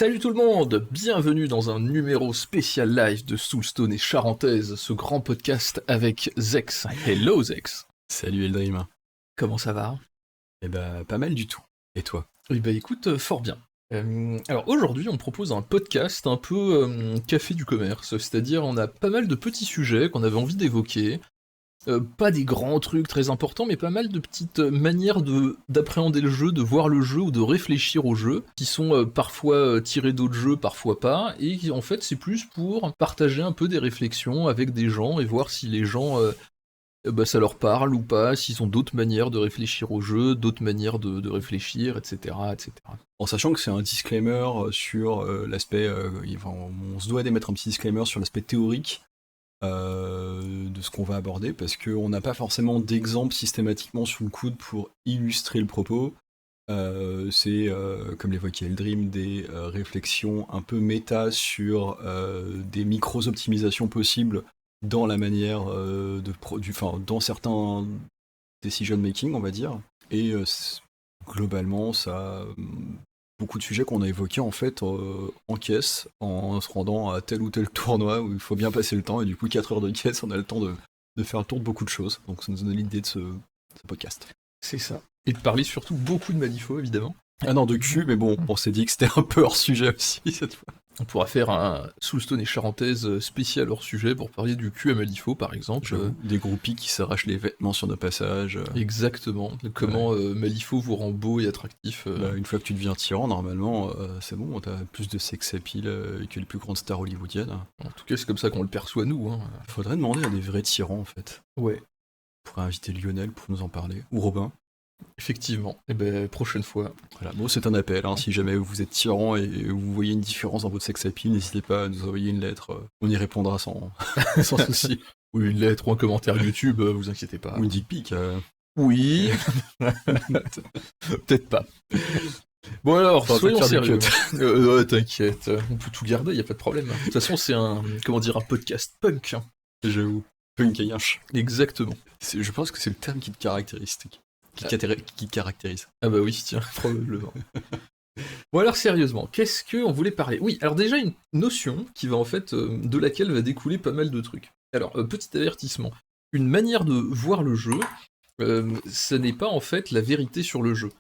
Salut tout le monde, bienvenue dans un numéro spécial live de Soulstone et Charentaise, ce grand podcast avec Zex. Hello Zex. Salut Eldrim. Comment ça va? Eh ben, pas mal du tout. Et toi? Eh ben écoute, fort bien. Alors aujourd'hui on propose un podcast un peu café du commerce, c'est-à-dire on a pas mal de petits sujets qu'on avait envie d'évoquer, pas des grands trucs très importants, mais pas mal de petites manières d'appréhender le jeu, de voir le jeu ou de réfléchir au jeu, qui sont parfois tirées d'autres jeux, parfois pas, et en fait c'est plus pour partager un peu des réflexions avec des gens et voir si les gens, ça leur parle ou pas, s'ils ont d'autres manières de réfléchir au jeu, d'autres manières de réfléchir, etc., etc. En sachant que c'est un disclaimer sur l'aspect... on se doit d'émettre un petit disclaimer sur l'aspect théorique de ce qu'on va aborder, parce qu'on n'a pas forcément d'exemple systématiquement sous le coude pour illustrer le propos. C'est, comme l'évoquait Eldrim, des réflexions un peu méta sur des micro-optimisations possibles dans la manière dans certains decision making, on va dire. Et globalement, ça beaucoup de sujets qu'on a évoqués en fait en caisse, en se rendant à tel ou tel tournoi où il faut bien passer le temps, et du coup 4 heures de caisse, on a le temps de faire le tour de beaucoup de choses. Donc ça nous donne l'idée de ce podcast. C'est ça. Et de parler surtout beaucoup de Malifaux, évidemment. Ah non, de cul, mais bon, on s'est dit que c'était un peu hors sujet aussi cette fois. On pourra faire un Soulstone et Charentaise spécial hors sujet pour parler du cul à Malifaux, par exemple. Des groupies qui s'arrachent les vêtements sur nos passages. Exactement. Comment Malifaux vous rend beau et attractif. Une fois que tu deviens tyran, normalement, c'est bon, t'as plus de sex appeal que les plus grandes stars hollywoodiennes. En tout cas, c'est comme ça qu'on le perçoit, nous. Hein. Faudrait demander à des vrais tyrans, en fait. Ouais. On pourrait inviter Lionel pour nous en parler. Ou Robin. Effectivement. Et ben, prochaine fois. Voilà, bon, c'est un appel. Si jamais vous êtes tyran et vous voyez une différence dans votre sex appeal, n'hésitez pas à nous envoyer une lettre. On y répondra sans souci. Ou une lettre ou un commentaire YouTube, vous inquiétez pas. Ou une dick pic. Oui. Peut-être pas. Bon alors, soyons sérieux. T'inquiète, on peut tout garder, y a pas de problème. De toute façon, c'est un podcast punk. J'avoue. Punk et yinche. Exactement. Je pense que c'est le terme qui te caractérise. Qui caractérise. Ah bah oui, tiens, probablement. Bon alors sérieusement, qu'est-ce qu'on voulait parler? Oui, alors déjà une notion qui va en fait, de laquelle va découler pas mal de trucs. Alors, petit avertissement, une manière de voir le jeu, ça n'est pas en fait la vérité sur le jeu.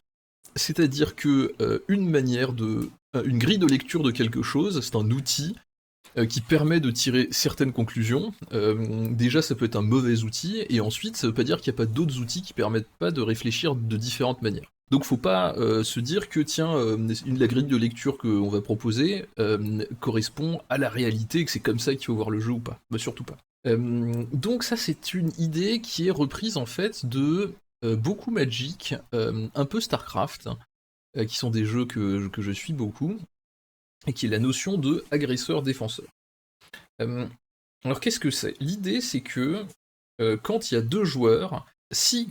C'est-à-dire que une grille de lecture de quelque chose, c'est un outil qui permet de tirer certaines conclusions. Déjà, ça peut être un mauvais outil, et ensuite, ça veut pas dire qu'il n'y a pas d'autres outils qui permettent pas de réfléchir de différentes manières. Donc faut pas se dire que tiens, la grille de lecture qu'on va proposer correspond à la réalité, et que c'est comme ça qu'il faut voir le jeu ou pas. Bah surtout pas. Donc ça c'est une idée qui est reprise en fait de beaucoup Magic, un peu Starcraft, qui sont des jeux que je suis beaucoup, et qui est la notion de agresseur-défenseur. Alors qu'est-ce que c'est? L'idée c'est que quand il y a deux joueurs,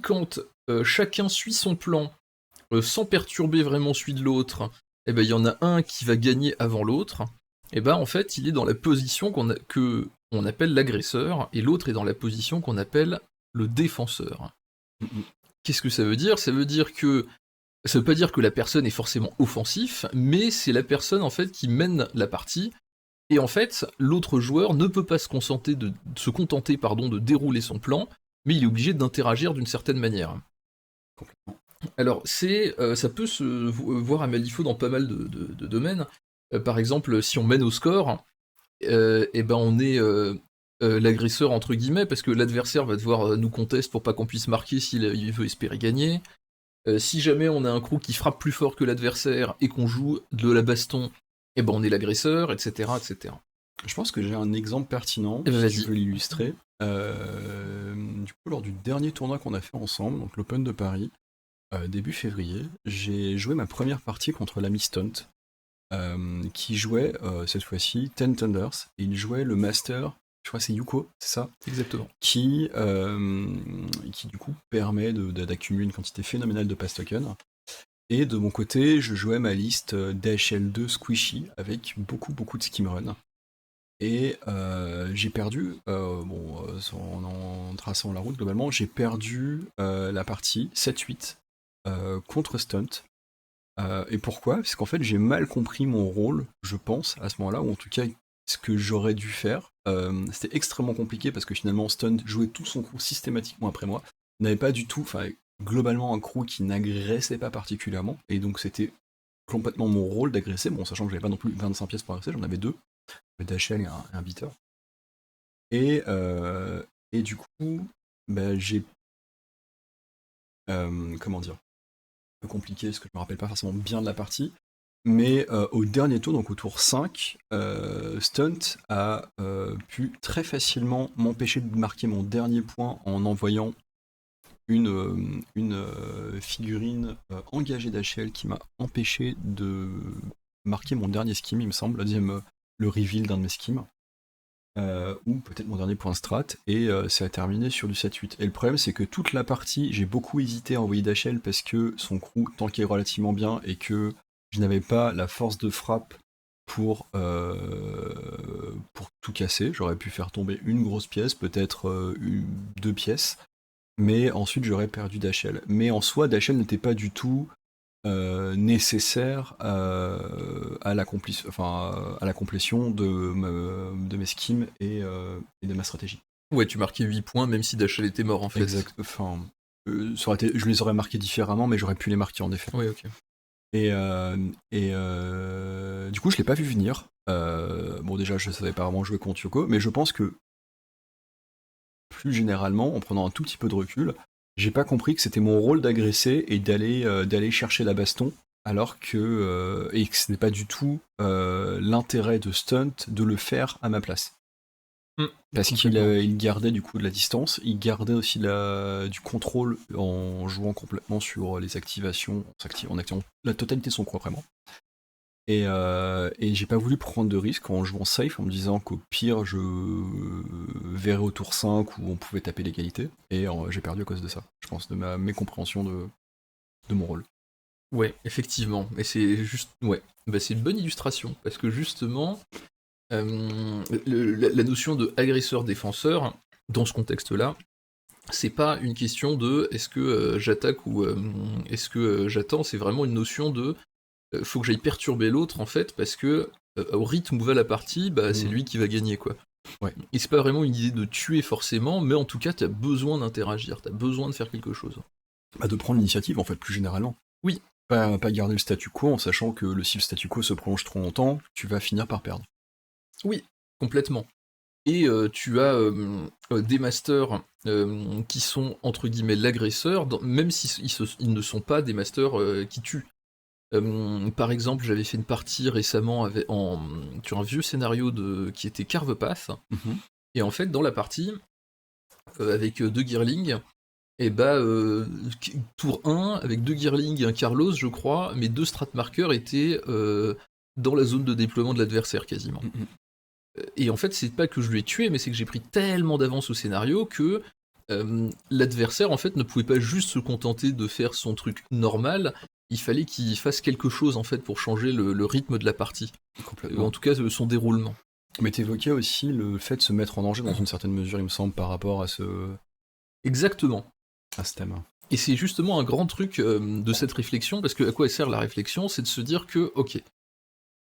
quand chacun suit son plan sans perturber vraiment celui de l'autre, eh ben il y en a un qui va gagner avant l'autre, et ben en fait il est dans la position qu'on appelle l'agresseur, et l'autre est dans la position qu'on appelle le défenseur. Qu'est-ce que ça veut dire? Ça veut dire que ça veut pas dire que la personne est forcément offensif, mais c'est la personne en fait qui mène la partie, et en fait l'autre joueur ne peut pas se contenter de dérouler son plan, mais il est obligé d'interagir d'une certaine manière. Alors ça peut se voir à Malifaux dans pas mal de domaines. Par exemple, si on mène au score, et ben on est l'agresseur entre guillemets, parce que l'adversaire va devoir nous contester pour pas qu'on puisse marquer s'il veut espérer gagner. Si jamais on a un crew qui frappe plus fort que l'adversaire et qu'on joue de la baston, et ben on est l'agresseur, etc., etc. Je pense que j'ai un exemple pertinent, si tu veux l'illustrer. Du coup, lors du dernier tournoi qu'on a fait ensemble, donc l'Open de Paris, début février, j'ai joué ma première partie contre l'ami Stunt, qui jouait cette fois-ci Ten Thunders, et il jouait le Master, je crois que c'est Yuko, c'est ça? Exactement. Qui du coup permet d'accumuler une quantité phénoménale de pass tokens. Et de mon côté, je jouais ma liste DHL2 Squishy avec beaucoup de skimrun. Et j'ai perdu, en traçant la route globalement, j'ai perdu la partie 7-8 contre Stunt. Et pourquoi? Parce qu'en fait, j'ai mal compris mon rôle, je pense, à ce moment-là, ou en tout cas, ce que j'aurais dû faire. C'était extrêmement compliqué parce que finalement, Stunt jouait tout son crew systématiquement après moi. N'avait pas du tout, enfin, globalement, un crew qui n'agressait pas particulièrement. Et donc, c'était complètement mon rôle d'agresser. Bon, sachant que j'avais pas non plus 25 pièces pour agresser, j'en avais deux. J'avais Dachel et un beater. Et du coup, bah, j'ai. Comment dire? Un peu compliqué parce que je me rappelle pas forcément bien de la partie. Mais au dernier tour, donc au tour 5, Stunt a pu très facilement m'empêcher de marquer mon dernier point en envoyant une figurine engagée d'HL qui m'a empêché de marquer mon dernier skim, il me semble, le reveal d'un de mes skims. Ou peut-être mon dernier point strat, et ça a terminé sur du 7-8. Et le problème, c'est que toute la partie, j'ai beaucoup hésité à envoyer Dachel parce que son crew tankait relativement bien et que je n'avais pas la force de frappe pour tout casser. J'aurais pu faire tomber une grosse pièce, peut-être deux pièces, mais ensuite j'aurais perdu Dachel. Mais en soi, Dachel n'était pas du tout nécessaire à la complétion de mes skims et de ma stratégie. Ouais, tu marquais 8 points même si Dachel était mort en fait. Exact. Enfin, je les aurais marqués différemment, mais j'aurais pu les marquer en effet. Ouais, ok. Et du coup, je l'ai pas vu venir. Bon, déjà, je savais pas vraiment jouer contre Yoko, mais je pense que plus généralement, en prenant un tout petit peu de recul, j'ai pas compris que c'était mon rôle d'agresser et d'aller chercher la baston, alors que et que ce n'est pas du tout l'intérêt de Stunt de le faire à ma place. Parce qu'il gardait du coup de la distance, il gardait aussi du contrôle en jouant complètement sur les activations, en activant la totalité de son crew vraiment. Et j'ai pas voulu prendre de risque en jouant safe, en me disant qu'au pire je verrais au tour 5 où on pouvait taper l'égalité, et j'ai perdu à cause de ça, je pense, de ma mécompréhension de mon rôle. Ouais, effectivement, et c'est juste... Ouais, bah, c'est une bonne illustration, parce que justement, la notion de agresseur-défenseur, dans ce contexte-là, c'est pas une question de est-ce que j'attaque ou est-ce que j'attends, c'est vraiment une notion de faut que j'aille perturber l'autre en fait, parce que au rythme où va la partie, bah, c'est lui qui va gagner quoi. Ouais. Et c'est pas vraiment une idée de tuer forcément, mais en tout cas t'as besoin d'interagir, t'as besoin de faire quelque chose. Bah, de prendre l'initiative en fait, plus généralement. Oui. Pas garder le statu quo en sachant que si le statu quo se prolonge trop longtemps, tu vas finir par perdre. Oui, complètement. Et tu as des masters qui sont entre guillemets l'agresseur, même s'ils ils ne sont pas des masters qui tuent. Par exemple, j'avais fait une partie récemment sur un vieux scénario qui était Carve Path, et en fait, dans la partie, avec deux Gearlings, et bah, tour 1, avec deux Gearlings et un Carlos, je crois, mes deux strat markers étaient dans la zone de déploiement de l'adversaire quasiment. Et en fait, c'est pas que je lui ai tué, mais c'est que j'ai pris tellement d'avance au scénario que l'adversaire en fait ne pouvait pas juste se contenter de faire son truc normal, il fallait qu'il fasse quelque chose en fait pour changer le rythme de la partie. Complètement. En tout cas, son déroulement. Mais t'évoquais aussi le fait de se mettre en danger dans une certaine mesure, il me semble, par rapport à Exactement. À ce thème. Et c'est justement un grand truc de cette réflexion, parce que à quoi elle sert la réflexion, c'est de se dire que, ok,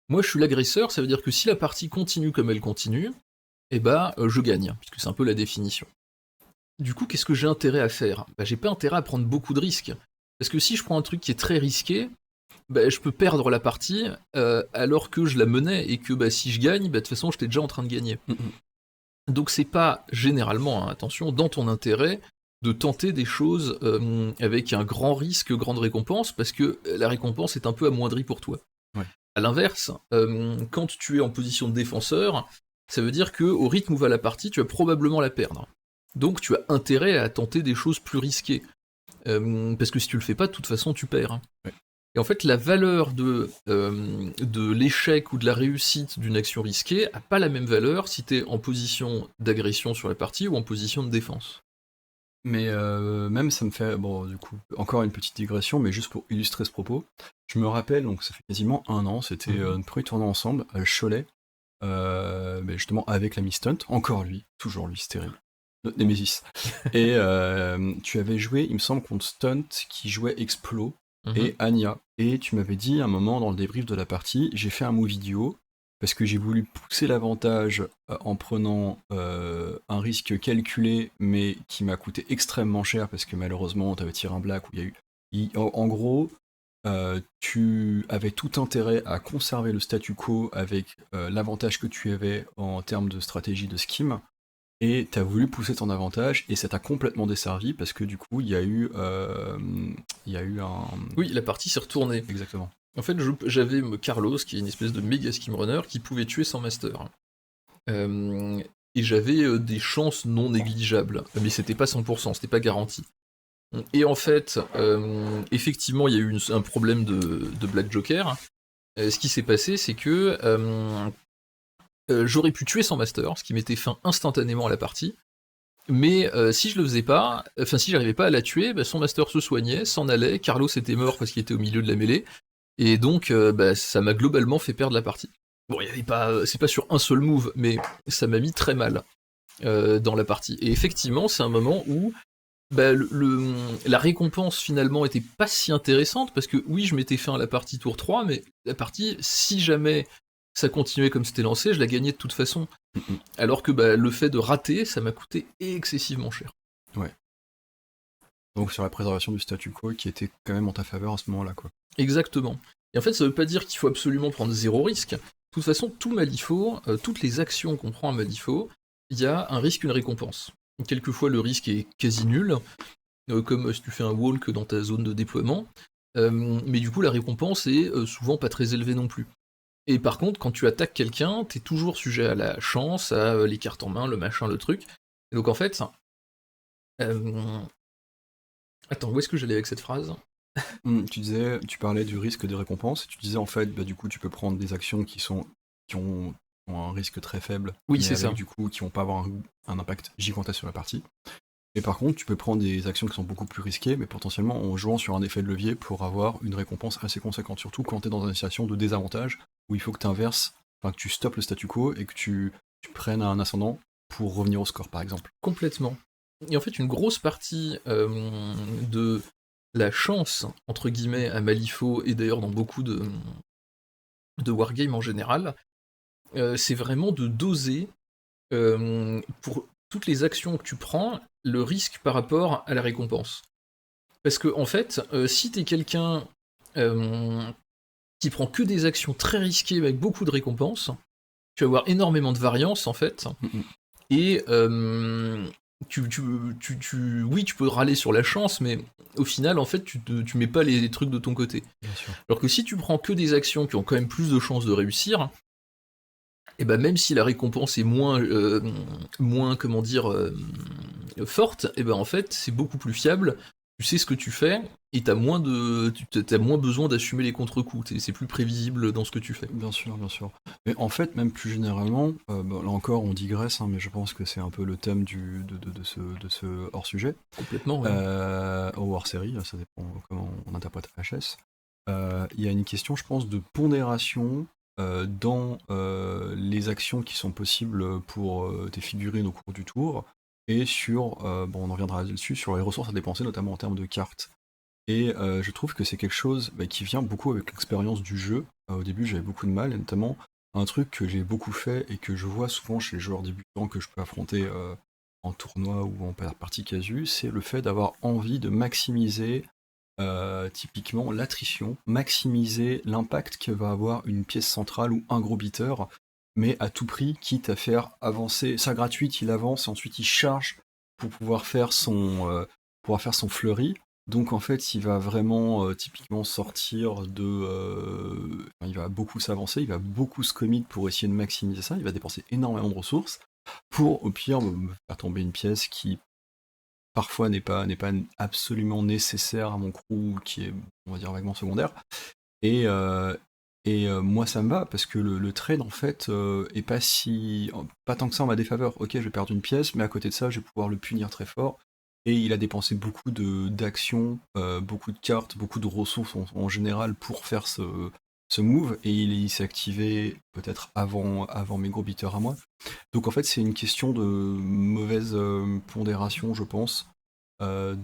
moi je suis l'agresseur, ça veut dire que si la partie continue comme elle continue, eh bah je gagne, puisque c'est un peu la définition. Du coup, qu'est-ce que j'ai intérêt à faire? Bah j'ai pas intérêt à prendre beaucoup de risques. Parce que si je prends un truc qui est très risqué, bah, je peux perdre la partie alors que je la menais, et que bah, si je gagne, bah, de toute façon j'étais déjà en train de gagner. Donc c'est pas généralement, hein, attention, dans ton intérêt de tenter des choses avec un grand risque, grande récompense, parce que la récompense est un peu amoindrie pour toi. Ouais. À l'inverse, quand tu es en position de défenseur, ça veut dire que au rythme où va la partie, tu vas probablement la perdre. Donc tu as intérêt à tenter des choses plus risquées. Parce que si tu le fais pas, de toute façon, tu perds. Ouais. Et en fait, la valeur de l'échec ou de la réussite d'une action risquée a pas la même valeur si t'es en position d'agression sur la partie ou en position de défense. Mais même ça me fait, bon du coup, encore une petite digression, mais juste pour illustrer ce propos, je me rappelle, donc ça fait quasiment 1 an, c'était notre premier tournoi ensemble, à Cholet, mais justement avec l'ami Stunt, encore lui, toujours lui, c'est terrible, notre Nemesis. Et tu avais joué, il me semble, contre Stunt qui jouait Explo, et Anya. Et tu m'avais dit à un moment dans le débrief de la partie, j'ai fait un move idiot parce que j'ai voulu pousser l'avantage en prenant un risque calculé mais qui m'a coûté extrêmement cher parce que malheureusement tu avais tiré un black où il y a eu... En gros, tu avais tout intérêt à conserver le statu quo avec l'avantage que tu avais en termes de stratégie de skim, et tu as voulu pousser ton avantage, et ça t'a complètement desservi parce que du coup, il y a eu un... Oui, la partie s'est retournée. Exactement. En fait, j'avais Carlos, qui est une espèce de méga skim runner, qui pouvait tuer sans master. Et j'avais des chances non négligeables, mais c'était pas 100%, c'était pas garanti. Et en fait, effectivement, il y a eu un problème de Black Joker. Ce qui s'est passé, c'est que j'aurais pu tuer sans master, ce qui mettait fin instantanément à la partie. Mais si je le faisais pas, enfin si j'arrivais pas à la tuer, bah, son master se soignait, s'en allait, Carlos était mort parce qu'il était au milieu de la mêlée, et donc bah, ça m'a globalement fait perdre la partie. Bon, il y avait pas, c'est pas sur un seul move, mais ça m'a mis très mal dans la partie. Et effectivement, c'est un moment où bah, la récompense finalement était pas si intéressante, parce que oui, je m'étais fait à la partie tour 3, mais la partie, si jamais ça continuait comme c'était lancé, je la gagnais de toute façon. Alors que bah, le fait de rater, ça m'a coûté excessivement cher. Ouais. Donc sur la préservation du statu quo qui était quand même en ta faveur à ce moment-là, quoi. Exactement. Et en fait, ça veut pas dire qu'il faut absolument prendre zéro risque. De toute façon, tout Malifaux, toutes les actions qu'on prend à Malifaux, il y a un risque, une récompense. Quelquefois, le risque est quasi nul, comme si tu fais un walk dans ta zone de déploiement, mais du coup, la récompense est souvent pas très élevée non plus. Et par contre, quand tu attaques quelqu'un, t'es toujours sujet à la chance, à les cartes en main, le machin, le truc. Et donc en fait, attends, où est-ce que j'allais avec cette phrase ? Tu parlais du risque des récompenses, et tu disais en fait, bah, du coup, tu peux prendre des actions qui ont un risque très faible, Oui, mais c'est avec ça. du coup qui vont pas avoir un impact gigantesque sur la partie. Et par contre, tu peux prendre des actions qui sont beaucoup plus risquées, mais potentiellement en jouant sur un effet de levier pour avoir une récompense assez conséquente, surtout quand tu es dans une situation de désavantage, où il faut que tu inverses, enfin que tu stoppes le statu quo et que tu prennes un ascendant pour revenir au score, par exemple. Complètement. Et en fait, une grosse partie de la chance, entre guillemets, à Malifaux, et d'ailleurs dans beaucoup de wargames en général, c'est vraiment de doser, pour toutes les actions que tu prends, le risque par rapport à la récompense. Parce que, en fait, si t'es quelqu'un qui prend que des actions très risquées avec beaucoup de récompenses, tu vas avoir énormément de variance, en fait, et oui, tu peux râler sur la chance, mais au final, en fait, tu mets pas les trucs de ton côté. Bien sûr. Alors que si tu prends que des actions qui ont quand même plus de chances de réussir, et ben même si la récompense est moins comment dire, forte, et ben en fait, c'est beaucoup plus fiable. Tu sais ce que tu fais, et t'as moins besoin d'assumer les contre-coups. C'est plus prévisible dans ce que tu fais. Bien sûr, bien sûr. Mais en fait, même plus généralement, bon, là encore, on digresse, hein, mais je pense que c'est un peu le thème de ce hors-sujet. Complètement, ouais. Ou hors-série, ça dépend comment on interprète HS. Il y a une question, je pense, de pondération dans les actions qui sont possibles pour tes figurines au cours du tour, et sur, bon, on en reviendra là-dessus, sur les ressources à dépenser, notamment en termes de cartes. Et je trouve que c'est quelque chose qui vient beaucoup avec l'expérience du jeu. Au début, j'avais beaucoup de mal, et notamment un truc que j'ai beaucoup fait et que je vois souvent chez les joueurs débutants que je peux affronter en tournoi ou en partie casu, c'est le fait d'avoir envie de maximiser typiquement l'attrition, maximiser l'impact que va avoir une pièce centrale ou un gros beater, mais à tout prix, quitte à faire avancer sa gratuite, il avance et ensuite il charge pour pouvoir faire son flurry. Donc en fait, il va vraiment typiquement sortir il va beaucoup s'avancer, il va beaucoup se commit pour essayer de maximiser ça, il va dépenser énormément de ressources pour au pire me faire tomber une pièce qui parfois n'est pas absolument nécessaire à mon crew, qui est, on va dire, vaguement secondaire. Et moi ça me va, parce que le trade en fait est pas tant que ça en ma défaveur. Ok, je vais perdre une pièce, mais à côté de ça, je vais pouvoir le punir très fort. Et il a dépensé beaucoup d'actions, beaucoup de cartes, beaucoup de ressources en général pour faire ce move, et il s'est activé peut-être avant mes gros beaters à moi. Donc en fait, c'est une question de mauvaise pondération, je pense, euh,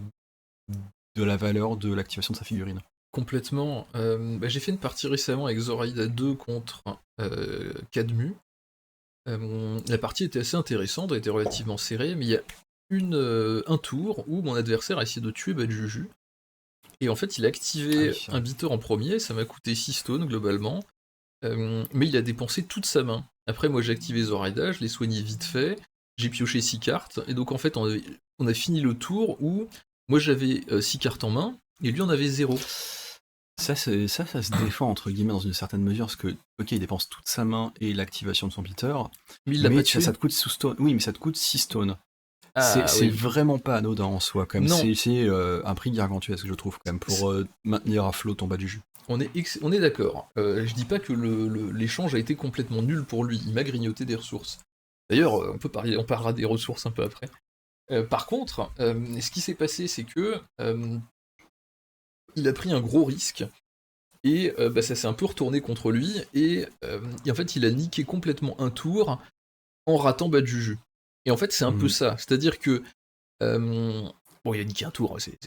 de la valeur de l'activation de sa figurine. Complètement. J'ai fait une partie récemment avec Zoraida 2 contre Cadmu. La partie était assez intéressante, elle était relativement serrée, mais il y a un tour où mon adversaire a essayé de tuer Badjuju. Et en fait, il a activé un beater en premier, ça m'a coûté 6 stones globalement, mais il a dépensé toute sa main. Après, moi j'ai activé Zoraida, je l'ai soigné vite fait, j'ai pioché 6 cartes, et donc en fait, on a fini le tour où moi j'avais 6 cartes en main, et lui en avait 0. Ça se défend entre guillemets dans une certaine mesure, parce que, ok, il dépense toute sa main et l'activation de son beater, mais il l'a pas tué. Ça te coûte 6 stones. Oui, mais ça te coûte 6 stones. Ah, c'est oui. vraiment pas anodin en soi, quand même. Non. C'est un prix gargantuesque, je trouve, quand même, pour maintenir à flot ton Badjuju. On est d'accord. Je dis pas que l'échange a été complètement nul pour lui, il m'a grignoté des ressources. D'ailleurs, on parlera des ressources un peu après. Par contre, ce qui s'est passé, c'est que il a pris un gros risque, et ça s'est un peu retourné contre lui, et en fait il a niqué complètement un tour en ratant Badjuju. Et en fait c'est un peu ça, c'est-à-dire que il a niqué un tour, c'est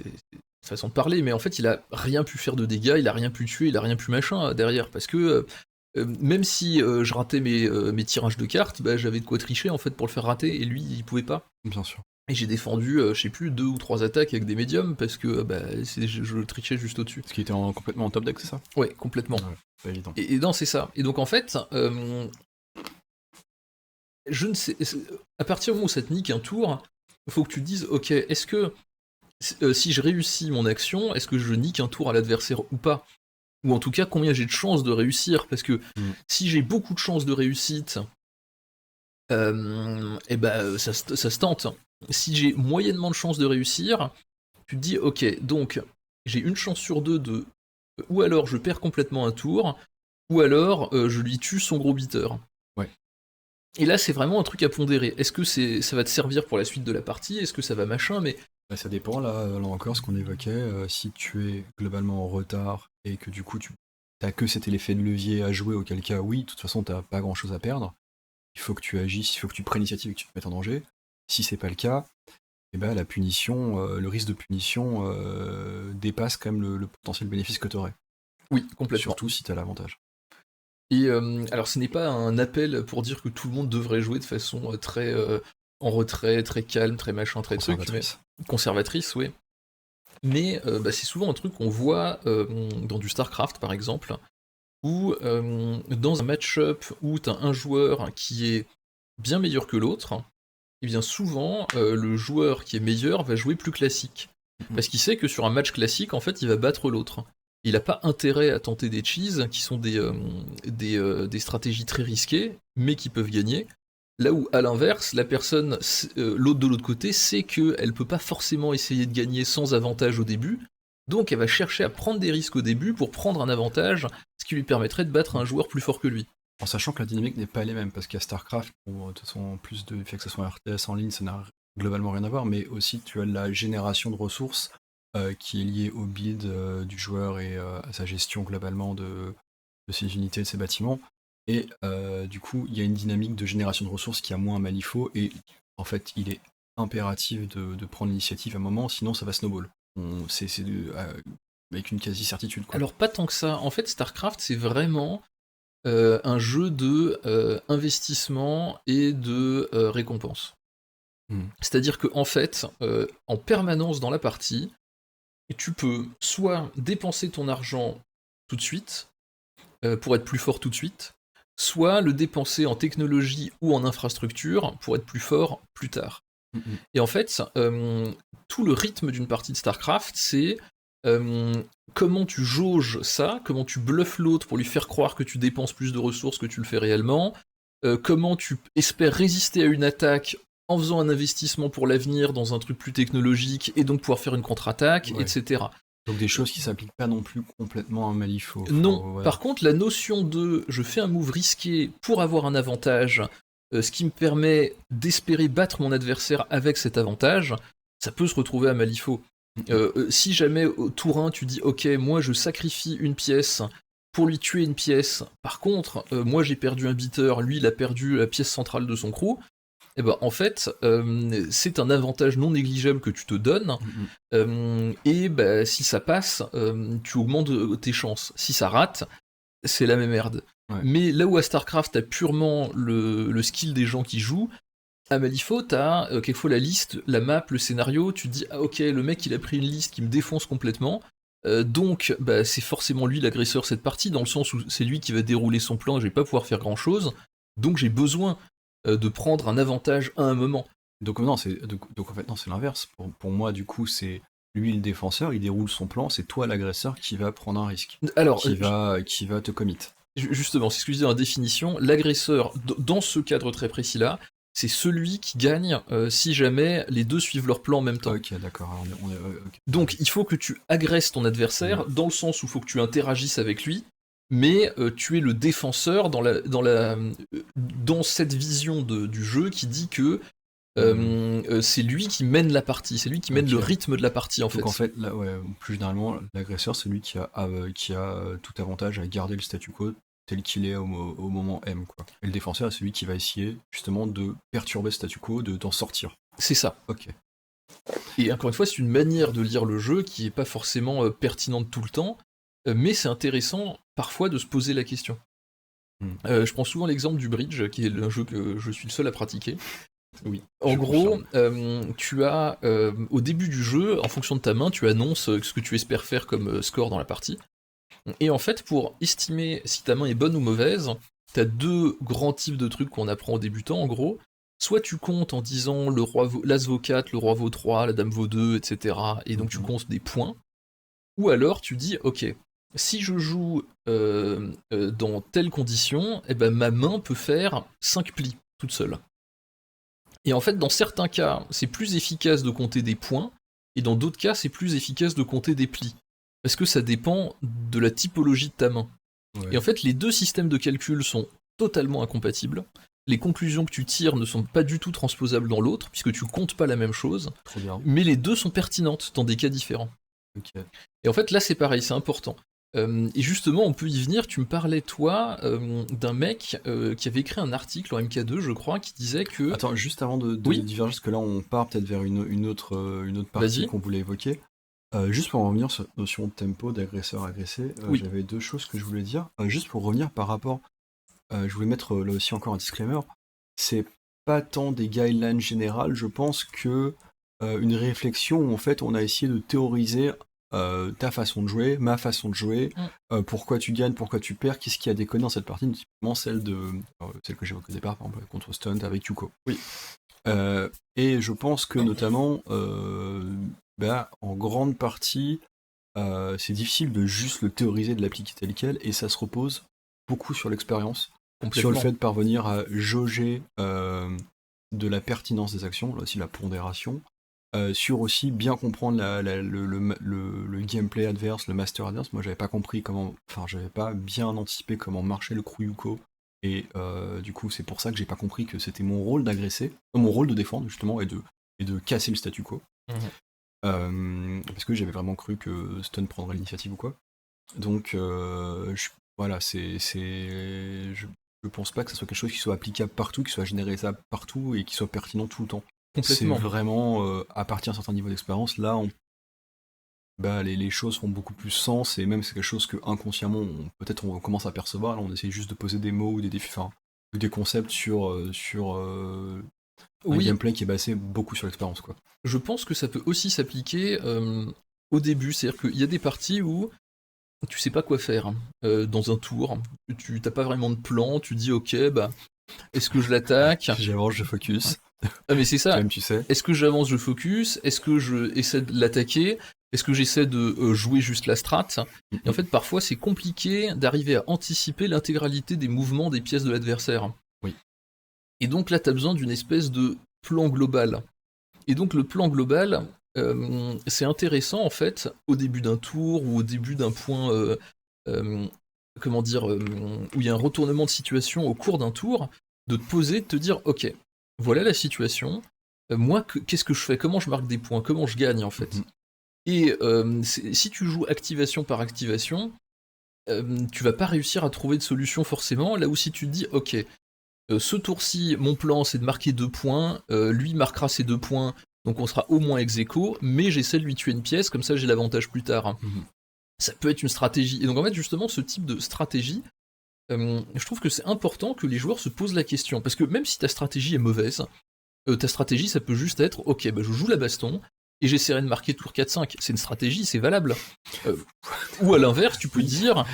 façon de parler, mais en fait il a rien pu faire de dégâts, il a rien pu tuer, il a rien pu machin derrière, parce que même si je ratais mes tirages de cartes, j'avais de quoi tricher en fait pour le faire rater, et lui il pouvait pas. Bien sûr. Et j'ai défendu, je sais plus, 2 ou 3 attaques avec des médiums, parce que je trichais juste au-dessus. Ce qui était complètement en top deck, c'est ça? Ouais, complètement. Ouais, pas évident. Et non, c'est ça. Et donc en fait, je ne sais, à partir du moment où ça te nique un tour, il faut que tu te dises, ok, est-ce que si je réussis mon action, est-ce que je nique un tour à l'adversaire ou pas? Ou en tout cas, combien j'ai de chances de réussir? Parce que si j'ai beaucoup de chances de réussite, ça se tente. Si j'ai moyennement de chances de réussir, tu te dis, ok, donc j'ai une chance sur 2 de... Ou alors je perds complètement un tour, ou alors je lui tue son gros beater. Ouais. Et là, c'est vraiment un truc à pondérer. Est-ce que ça va te servir pour la suite de la partie? Est-ce que ça va machin? Mais ça dépend, là encore, ce qu'on évoquait. Si tu es globalement en retard et que du coup tu n'as que cet effet de levier à jouer, auquel cas, oui, de toute façon, tu n'as pas grand-chose à perdre. Il faut que tu agisses, il faut que tu prennes l'initiative et que tu te mettes en danger. Si c'est pas le cas, la punition, le risque de punition dépasse quand même le potentiel bénéfice que tu aurais. Oui, complètement. Surtout si tu as l'avantage. Et alors ce n'est pas un appel pour dire que tout le monde devrait jouer de façon très en retrait, très calme, très machin, très truc, mais conservatrice, oui. Mais c'est souvent un truc qu'on voit dans du StarCraft par exemple, où dans un match-up où t'as un joueur qui est bien meilleur que l'autre, et bien souvent le joueur qui est meilleur va jouer plus classique. Parce qu'il sait que sur un match classique, en fait, il va battre l'autre. Il n'a pas intérêt à tenter des cheese, qui sont des stratégies très risquées, mais qui peuvent gagner. Là où, à l'inverse, la personne, l'autre de l'autre côté, sait qu'elle peut pas forcément essayer de gagner sans avantage au début, donc elle va chercher à prendre des risques au début pour prendre un avantage, ce qui lui permettrait de battre un joueur plus fort que lui. En sachant que la dynamique n'est pas les mêmes, parce qu'à StarCraft, de toute façon, en plus du fait que ce soit un RTS en ligne, ça n'a globalement rien à voir, mais aussi tu as la génération de ressources qui est liée au build du joueur et à sa gestion globalement de ses unités, de ses bâtiments. Et du coup, il y a une dynamique de génération de ressources qui a moins un Malifaux, et en fait, il est impératif de prendre l'initiative à un moment, sinon ça va snowball. C'est avec une quasi-certitude. Alors pas tant que ça. En fait, StarCraft, c'est vraiment un jeu de investissement et de récompense. C'est-à-dire que en fait, en permanence dans la partie, tu peux soit dépenser ton argent tout de suite, pour être plus fort tout de suite, soit le dépenser en technologie ou en infrastructure pour être plus fort plus tard. Et en fait, tout le rythme d'une partie de StarCraft, c'est comment tu jauges ça, comment tu bluffes l'autre pour lui faire croire que tu dépenses plus de ressources que tu le fais réellement, comment tu espères résister à une attaque en faisant un investissement pour l'avenir dans un truc plus technologique et donc pouvoir faire une contre-attaque, etc. Donc des choses qui s'appliquent pas non plus complètement à un Malifaux. Non, par contre la notion de je fais un move risqué pour avoir un avantage, ce qui me permet d'espérer battre mon adversaire avec cet avantage, ça peut se retrouver à Malifaux. Si jamais au tour 1 tu dis ok, moi je sacrifie une pièce pour lui tuer une pièce, par contre moi j'ai perdu un beater, lui il a perdu la pièce centrale de son crew, Eh ben, en fait, c'est un avantage non négligeable que tu te donnes, et bah, si ça passe, tu augmentes tes chances. Si ça rate, c'est la même merde. Ouais. Mais là où à StarCraft, t'as purement le skill des gens qui jouent, à Malifaux, t'as quelquefois la liste, la map, le scénario, tu te dis, ah ok, le mec il a pris une liste qui me défonce complètement, donc bah, c'est forcément lui l'agresseur cette partie, dans le sens où c'est lui qui va dérouler son plan, je vais pas pouvoir faire grand chose, donc j'ai besoin de prendre un avantage à un moment. Donc non, donc en fait non, c'est l'inverse. Pour moi, du coup, c'est lui le défenseur, il déroule son plan, c'est toi l'agresseur qui va prendre un risque, Alors, qui va te commit. justement, c'est ce que je disais dans la définition, l'agresseur, dans ce cadre très précis-là, c'est celui qui gagne si jamais les deux suivent leur plan en même temps. Ok, d'accord. Ok. Donc il faut que tu agresses ton adversaire, dans le sens où il faut que tu interagisses avec lui, mais tu es le défenseur dans cette vision du jeu qui dit que c'est lui qui mène la partie, c'est lui qui mène le rythme de la partie en fait. Donc en fait, là, ouais, plus généralement, l'agresseur, c'est lui qui a tout avantage à garder le statu quo tel qu'il est au moment M, quoi. Et le défenseur, c'est celui qui va essayer justement de perturber le statu quo, d'en sortir. C'est ça. Ok. Et encore une fois, c'est une manière de lire le jeu qui est pas forcément pertinente tout le temps, mais c'est intéressant parfois de se poser la question. Je prends souvent l'exemple du bridge, qui est un jeu que je suis le seul à pratiquer. Oui. En gros, tu as au début du jeu, en fonction de ta main, tu annonces ce que tu espères faire comme score dans la partie. Et en fait, pour estimer si ta main est bonne ou mauvaise, tu as deux grands types de trucs qu'on apprend aux débutants, en gros. Soit tu comptes en disant le roi l'as vaut 4, le roi vaut 3, la dame vaut 2, etc. Et donc tu comptes des points. Ou alors tu dis, ok, si je joue dans telle condition, eh ben, ma main peut faire 5 plis toute seule. Et en fait, dans certains cas, c'est plus efficace de compter des points, et dans d'autres cas, c'est plus efficace de compter des plis. Parce que ça dépend de la typologie de ta main. Ouais. Et en fait, les deux systèmes de calcul sont totalement incompatibles. Les conclusions que tu tires ne sont pas du tout transposables dans l'autre, puisque tu comptes pas la même chose. Très bien. Mais les deux sont pertinentes dans des cas différents. Okay. Et en fait, là, c'est pareil, c'est important. Et justement, on peut y venir. Tu me parlais, toi, d'un mec qui avait écrit un article en MK2, je crois, qui disait que... Attends, juste avant de diverger, parce que là, on part peut-être vers une autre partie qu'on voulait évoquer. Juste pour revenir sur la notion de tempo, d'agresseur-agressé, j'avais deux choses que je voulais dire. Juste pour revenir par rapport... je voulais mettre là aussi encore un disclaimer. C'est pas tant des guidelines générales, je pense que une réflexion où en fait on a essayé de théoriser ta façon de jouer, ma façon de jouer, pourquoi tu gagnes, pourquoi tu perds, qu'est-ce qui a déconné dans cette partie, typiquement celle que j'évoquais au départ, par exemple contre Stunt avec Yuko. Oui. Et je pense que notamment, en grande partie, c'est difficile de juste le théoriser, de l'appliquer tel quel, et ça se repose beaucoup sur l'expérience, sur le fait de parvenir à jauger de la pertinence des actions, là aussi la pondération, sur aussi bien comprendre le gameplay adverse, le master adverse. Moi j'avais pas bien anticipé comment marchait le crew Yuko, et du coup c'est pour ça que j'ai pas compris que c'était mon rôle d'agresser, mon rôle de défendre justement, et de casser le statu quo. Parce que j'avais vraiment cru que Stun prendrait l'initiative ou quoi. Donc voilà, je pense pas que ce soit quelque chose qui soit applicable partout, qui soit généralisable partout et qui soit pertinent tout le temps. C'est vraiment à partir d'un certain niveau d'expérience, là les choses font beaucoup plus sens, et même c'est quelque chose que inconsciemment on commence à percevoir. Là on essaie juste de poser des mots ou des concepts sur un gameplay qui est basé beaucoup sur l'expérience, quoi. Je pense que ça peut aussi s'appliquer au début, c'est-à-dire qu'il y a des parties où tu sais pas quoi faire dans un tour, tu t'as pas vraiment de plan, tu dis ok, est-ce que je l'attaque? J'avance, je focus. Ah mais c'est ça, même, tu sais. Est-ce que j'avance, je focus? Est-ce que je essaie de l'attaquer? Est-ce que j'essaie de jouer juste la strat? Et en fait, parfois, c'est compliqué d'arriver à anticiper l'intégralité des mouvements des pièces de l'adversaire. Oui. Et donc là, tu as besoin d'une espèce de plan global. Et donc le plan global, c'est intéressant en fait, au début d'un tour ou au début d'un point, où il y a un retournement de situation au cours d'un tour, de te poser, de te dire, ok, voilà la situation, moi, qu'est-ce que je fais? Comment je marque des points? Comment je gagne en fait? Et si tu joues activation par activation, tu vas pas réussir à trouver de solution forcément, là où si tu te dis, ok, ce tour-ci, mon plan c'est de marquer 2 points, lui marquera ses 2 points, donc on sera au moins ex aequo, mais j'essaie de lui tuer une pièce, comme ça j'ai l'avantage plus tard. Ça peut être une stratégie. Et donc en fait justement ce type de stratégie, je trouve que c'est important que les joueurs se posent la question, parce que même si ta stratégie est mauvaise, ta stratégie ça peut juste être, ok, bah je joue la baston, et j'essaierai de marquer tour 4-5, c'est une stratégie, c'est valable. Ou à l'inverse, tu peux dire,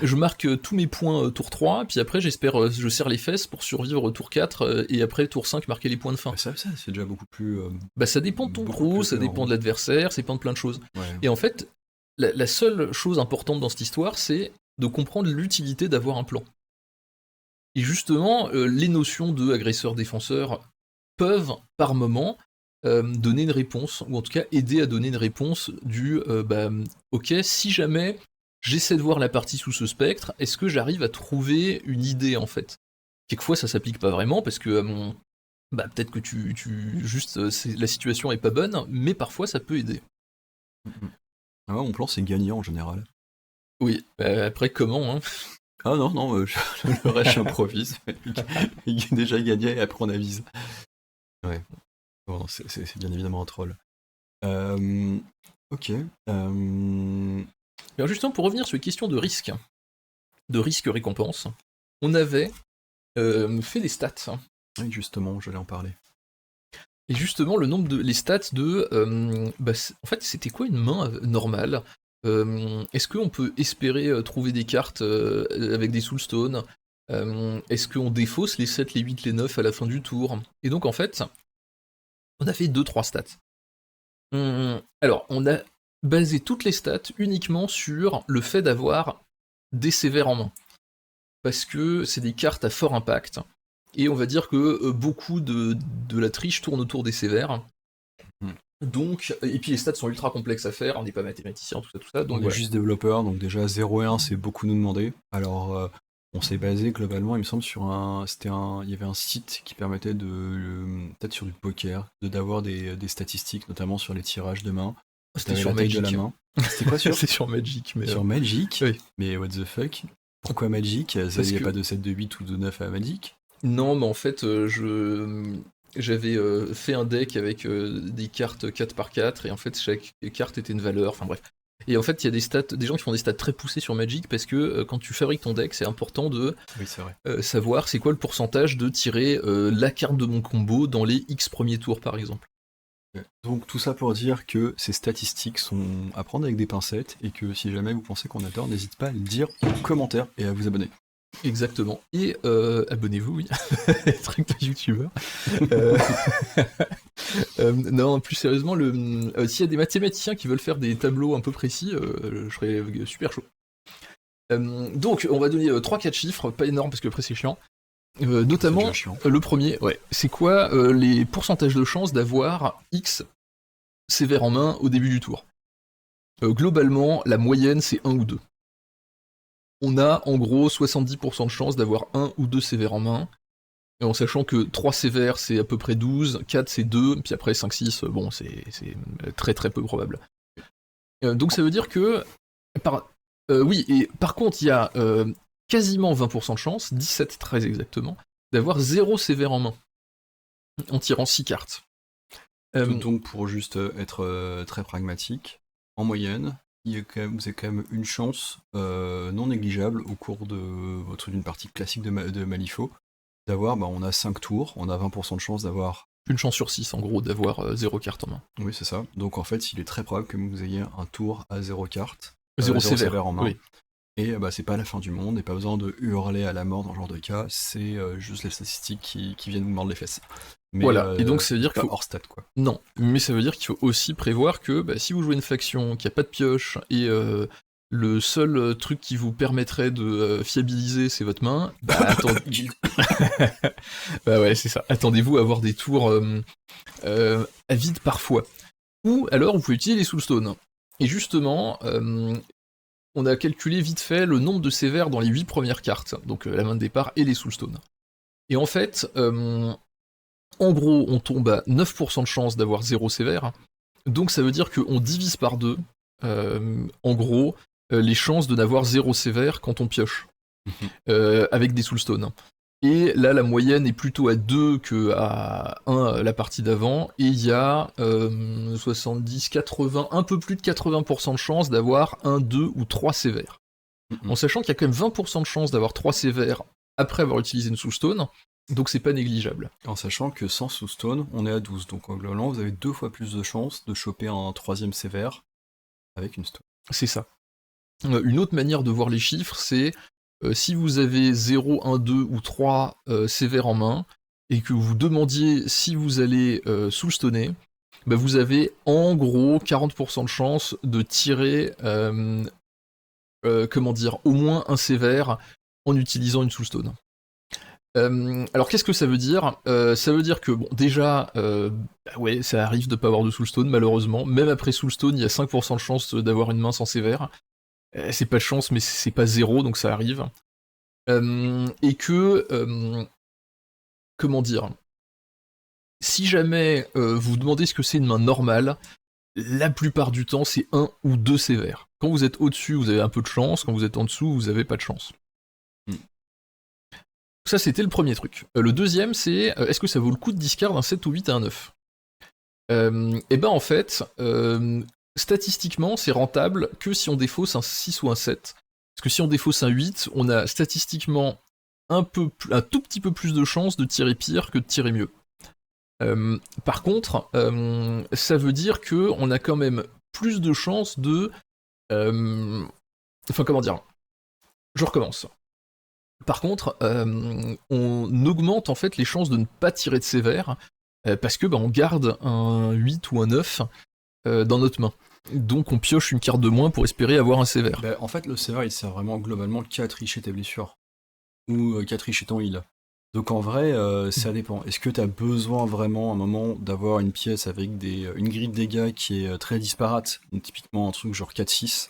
je marque tous mes points tour 3, puis après j'espère, je serre les fesses pour survivre tour 4, et après tour 5 marquer les points de fin. Ça c'est déjà beaucoup plus... Bah ça dépend de ton crew, ça dépend de l'adversaire, ça dépend de plein de choses. Ouais. Et en fait, la seule chose importante dans cette histoire, c'est de comprendre l'utilité d'avoir un plan. Et justement, les notions de agresseur-défenseur peuvent, par moment, donner une réponse, ou en tout cas aider à donner une réponse du ok, si jamais j'essaie de voir la partie sous ce spectre, est-ce que j'arrive à trouver une idée en fait? Quelquefois ça s'applique pas vraiment parce que peut-être que la situation est pas bonne, mais parfois ça peut aider. Ah ouais, mon plan c'est gagner en général. Oui, après comment hein? Ah non, le reste j'improvise. Il a déjà gagné et après on avise. Ouais. Bon, c'est bien évidemment un troll. Ok. Alors justement, pour revenir sur les questions de risque-récompense, on avait fait des stats. Oui, justement, j'allais en parler. Et justement, les stats de... en fait, c'était quoi une main normale? Est-ce qu'on peut espérer trouver des cartes avec des soulstones? Est-ce qu'on défausse les 7, les 8, les 9 à la fin du tour? Et donc en fait... on a fait 2-3 stats. Alors, on a basé toutes les stats uniquement sur le fait d'avoir des sévères en main. Parce que c'est des cartes à fort impact. Et on va dire que beaucoup de la triche tourne autour des sévères. Donc, et puis les stats sont ultra complexes à faire, on n'est pas mathématicien, tout ça. Donc on est juste développeur, donc déjà 0 et 1 c'est beaucoup nous demander. Alors... on s'est basé globalement, il me semble, sur il y avait un site qui permettait peut-être sur du poker, d'avoir des statistiques, notamment sur les tirages de main. C'était sur Magic. De la main. C'était quoi C'est sur Magic. Mais sur Magic oui. Mais what the fuck? Pourquoi Magic? Il n'y a pas de 7 de 8 ou de 9 à Magic? Non, mais en fait, j'avais fait un deck avec des cartes 4x4, et en fait, chaque carte était une valeur, enfin bref. Et en fait, il y a des gens qui font des stats très poussés sur Magic parce que quand tu fabriques ton deck, c'est important de savoir c'est quoi le pourcentage de tirer la carte de mon combo dans les X premiers tours, par exemple. Donc tout ça pour dire que ces statistiques sont à prendre avec des pincettes et que si jamais vous pensez qu'on a tort, n'hésitez pas à le dire en commentaire et à vous abonner. Exactement. Et abonnez-vous, oui. Truc de youtubeur. Non, plus sérieusement, s'il y a des mathématiciens qui veulent faire des tableaux un peu précis, je serais super chaud. Donc, on va donner 3-4 chiffres, pas énormes parce que après c'est chiant. Notamment, le premier, c'est quoi les pourcentages de chances d'avoir X sévère en main au début du tour? Globalement, la moyenne c'est 1 ou 2. On a en gros 70% de chances d'avoir 1 ou 2 sévères en main, en sachant que 3 sévères c'est à peu près 12, 4 c'est 2, puis après 5-6, bon c'est très très peu probable. Donc ça veut dire que... oui, et par contre il y a quasiment 20% de chance, 17 très exactement, d'avoir 0 sévère en main, en tirant 6 cartes. Donc pour juste être très pragmatique, en moyenne... vous avez quand même une chance non négligeable au cours d'une partie classique de Malifaux d'avoir, on a 5 tours, on a 20% de chance d'avoir... Une chance sur 6 en gros d'avoir 0 carte en main. Oui c'est ça, donc en fait il est très probable que vous ayez un tour à 0 carte, 0 sévère en main. Oui. Et c'est pas la fin du monde, et pas besoin de hurler à la mort dans ce genre de cas, c'est juste les statistiques qui viennent vous mordre les fesses. Mais voilà, et donc ça veut dire qu'il faut... hors stat quoi. Non, mais ça veut dire qu'il faut aussi prévoir que si vous jouez une faction qui a pas de pioche et le seul truc qui vous permettrait de fiabiliser c'est votre main, attendez... ouais c'est ça, attendez-vous à avoir des tours à vide parfois. Ou alors vous pouvez utiliser les soulstones. Et justement, on a calculé vite fait le nombre de sévères dans les 8 premières cartes, donc la main de départ et les soulstones. Et en fait... en gros, on tombe à 9% de chance d'avoir 0 sévère, donc ça veut dire qu'on divise par 2, en gros, les chances de n'avoir 0 sévère quand on pioche, avec des soulstones. Et là, la moyenne est plutôt à 2 que à 1 la partie d'avant, et il y a 70, 80, un peu plus de 80% de chances d'avoir 1, 2 ou 3 sévères. En sachant qu'il y a quand même 20% de chances d'avoir 3 sévères après avoir utilisé une soulstone, donc c'est pas négligeable. En sachant que sans soulstone, on est à 12, donc en globalement, vous avez 2 fois plus de chances de choper un 3ème sévère avec une stone. C'est ça. Une autre manière de voir les chiffres, c'est si vous avez 0, 1, 2 ou 3 sévères en main, et que vous demandiez si vous allez soulstoner, bah vous avez en gros 40% de chance de tirer au moins un sévère en utilisant une soulstone. Alors qu'est-ce que ça veut dire? Ça veut dire que bon, déjà, ouais, ça arrive de pas avoir de soulstone malheureusement. Même après soulstone, il y a 5% de chance d'avoir une main sans sévère. C'est pas de chance, mais c'est pas 0, donc ça arrive. Et que, comment dire? Si jamais vous demandez ce que c'est une main normale, la plupart du temps, c'est 1 ou 2 sévères. Quand vous êtes au-dessus, vous avez un peu de chance. Quand vous êtes en dessous, vous avez pas de chance. Ça, c'était le premier truc. Le deuxième, c'est est-ce que ça vaut le coup de discard un 7 ou 8 à un 9? Et ben en fait, statistiquement, c'est rentable que si on défausse un 6 ou un 7. Parce que si on défausse un 8, on a statistiquement un tout petit peu plus de chances de tirer pire que de tirer mieux. Par contre, ça veut dire qu'on a quand même plus de chances de... Enfin, comment dire? Je recommence. Par contre, on augmente en fait les chances de ne pas tirer de sévère, parce que on garde un 8 ou un 9 dans notre main. Donc on pioche une carte de moins pour espérer avoir un sévère. Bah, en fait, le sévère, il sert vraiment globalement qu'à tricher tes blessures. Ou qu'à tricher ton heal. Donc en vrai, ça dépend. Est-ce que tu as besoin vraiment à un moment d'avoir une pièce avec une grille de dégâts qui est très disparate, donc typiquement un truc genre 4-6,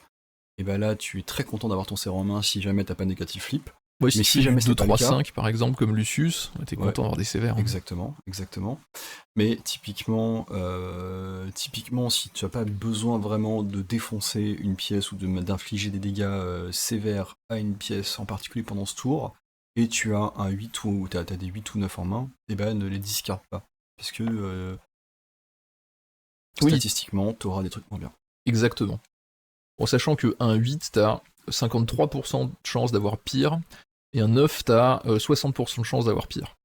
et bah là tu es très content d'avoir ton sévère en main si jamais t'as pas de négatif flip. Ouais, si jamais 2, 3, 5 par exemple comme Lucius, t'es content d'avoir des sévères. Exactement. Mais typiquement, si tu n'as pas besoin vraiment de défoncer une pièce ou d'infliger des dégâts sévères à une pièce en particulier pendant ce tour, et tu as un 8 ou t'as des 8 ou 9 en main, et ben ne les discarde pas. Parce que statistiquement, t'auras des trucs moins bien. Exactement. En sachant que un 8, t'as 53% de chance d'avoir pire, et un 9, t'as 60% de chance d'avoir pire.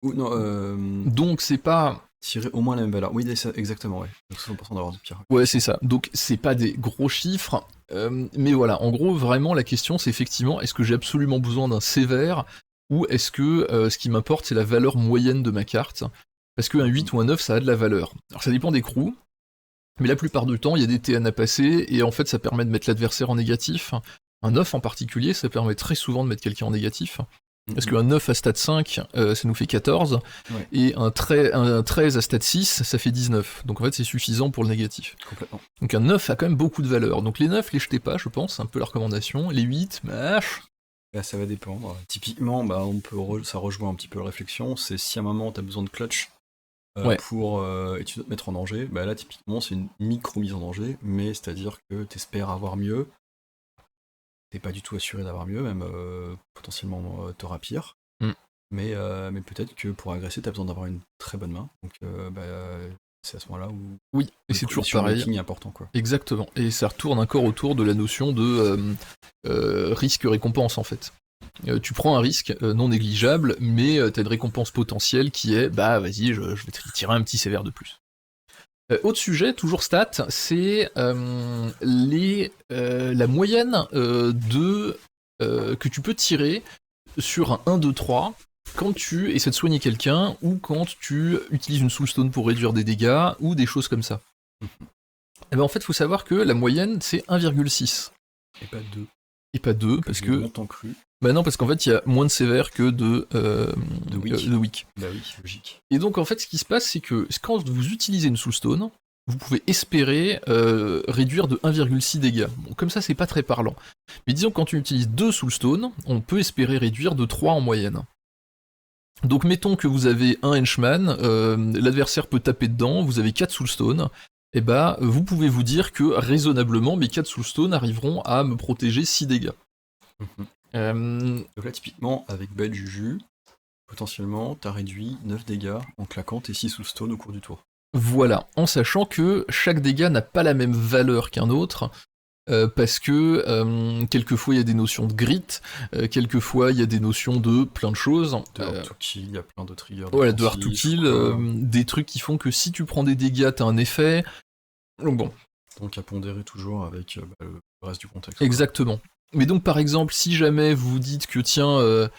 Donc c'est pas... Tirer au moins la même valeur. Oui, exactement, ouais. Donc 60% d'avoir du pire. Ouais, c'est ça. Donc c'est pas des gros chiffres, mais voilà, en gros, vraiment, la question, c'est effectivement, est-ce que j'ai absolument besoin d'un sévère, ou est-ce que ce qui m'importe, c'est la valeur moyenne de ma carte? Parce qu'un 8 ou un 9, ça a de la valeur. Alors ça dépend des crews, mais la plupart du temps, il y a des TN à passer, et en fait, ça permet de mettre l'adversaire en négatif. Un 9 en particulier, ça permet très souvent de mettre quelqu'un en négatif. Parce qu'un 9 à stat 5, ça nous fait 14, ouais. Et un 13 à stat 6, ça fait 19. Donc en fait, c'est suffisant pour le négatif. Complètement. Donc un 9 a quand même beaucoup de valeur. Donc les 9, les jetez pas, je pense, c'est un peu la recommandation. Les 8, bah... Là, ça va dépendre. Typiquement, ça rejoint un petit peu la réflexion, c'est si à un moment, tu as besoin de clutch, et tu dois te mettre en danger, bah là typiquement c'est une micro mise en danger, mais c'est-à-dire que t'espères avoir mieux, t'es pas du tout assuré d'avoir mieux, même potentiellement t'auras pire, mais peut-être que pour agresser t'as besoin d'avoir une très bonne main, donc c'est à ce moment-là où oui, et c'est toujours pareil. Est important, quoi. Exactement, et ça retourne encore autour de la notion de risque-récompense en fait. Tu prends un risque non négligeable, mais t'as une récompense potentielle qui est bah vas-y, je vais te tirer un petit sévère de plus. Autre sujet, toujours stat, c'est la moyenne que tu peux tirer sur un 1, 2, 3 quand tu essaies de soigner quelqu'un ou quand tu utilises une soulstone pour réduire des dégâts ou des choses comme ça. Et ben en fait, il faut savoir que la moyenne c'est 1,6. Et pas 2. Et pas 2, parce que... Longtemps cru. Bah non, parce qu'en fait, il y a moins de sévères que de weak. Bah oui, logique. Et donc, en fait, ce qui se passe, c'est que quand vous utilisez une soulstone, vous pouvez espérer réduire de 1,6 dégâts. Bon, comme ça, c'est pas très parlant. Mais disons que quand tu utilises 2 soulstones, on peut espérer réduire de 3 en moyenne. Donc, mettons que vous avez un henchman, l'adversaire peut taper dedans, vous avez 4 soulstones, et bah, vous pouvez vous dire que, raisonnablement, mes 4 soulstones arriveront à me protéger 6 dégâts. Donc là, typiquement, avec Belle Juju, Potentiellement, t'as réduit 9 dégâts en claquant tes 6 stone au cours du tour. Voilà, en sachant que chaque dégât n'a pas la même valeur qu'un autre, parce que quelquefois il y a des notions de grit, quelquefois il y a des notions de plein de choses. De hard to kill, il y a plein de triggers. Voilà, de hard to kill, des trucs qui font que si tu prends des dégâts, t'as un effet. Donc bon. Donc à pondérer toujours avec le reste du contexte. Exactement. Mais donc par exemple, si jamais vous vous dites que tiens,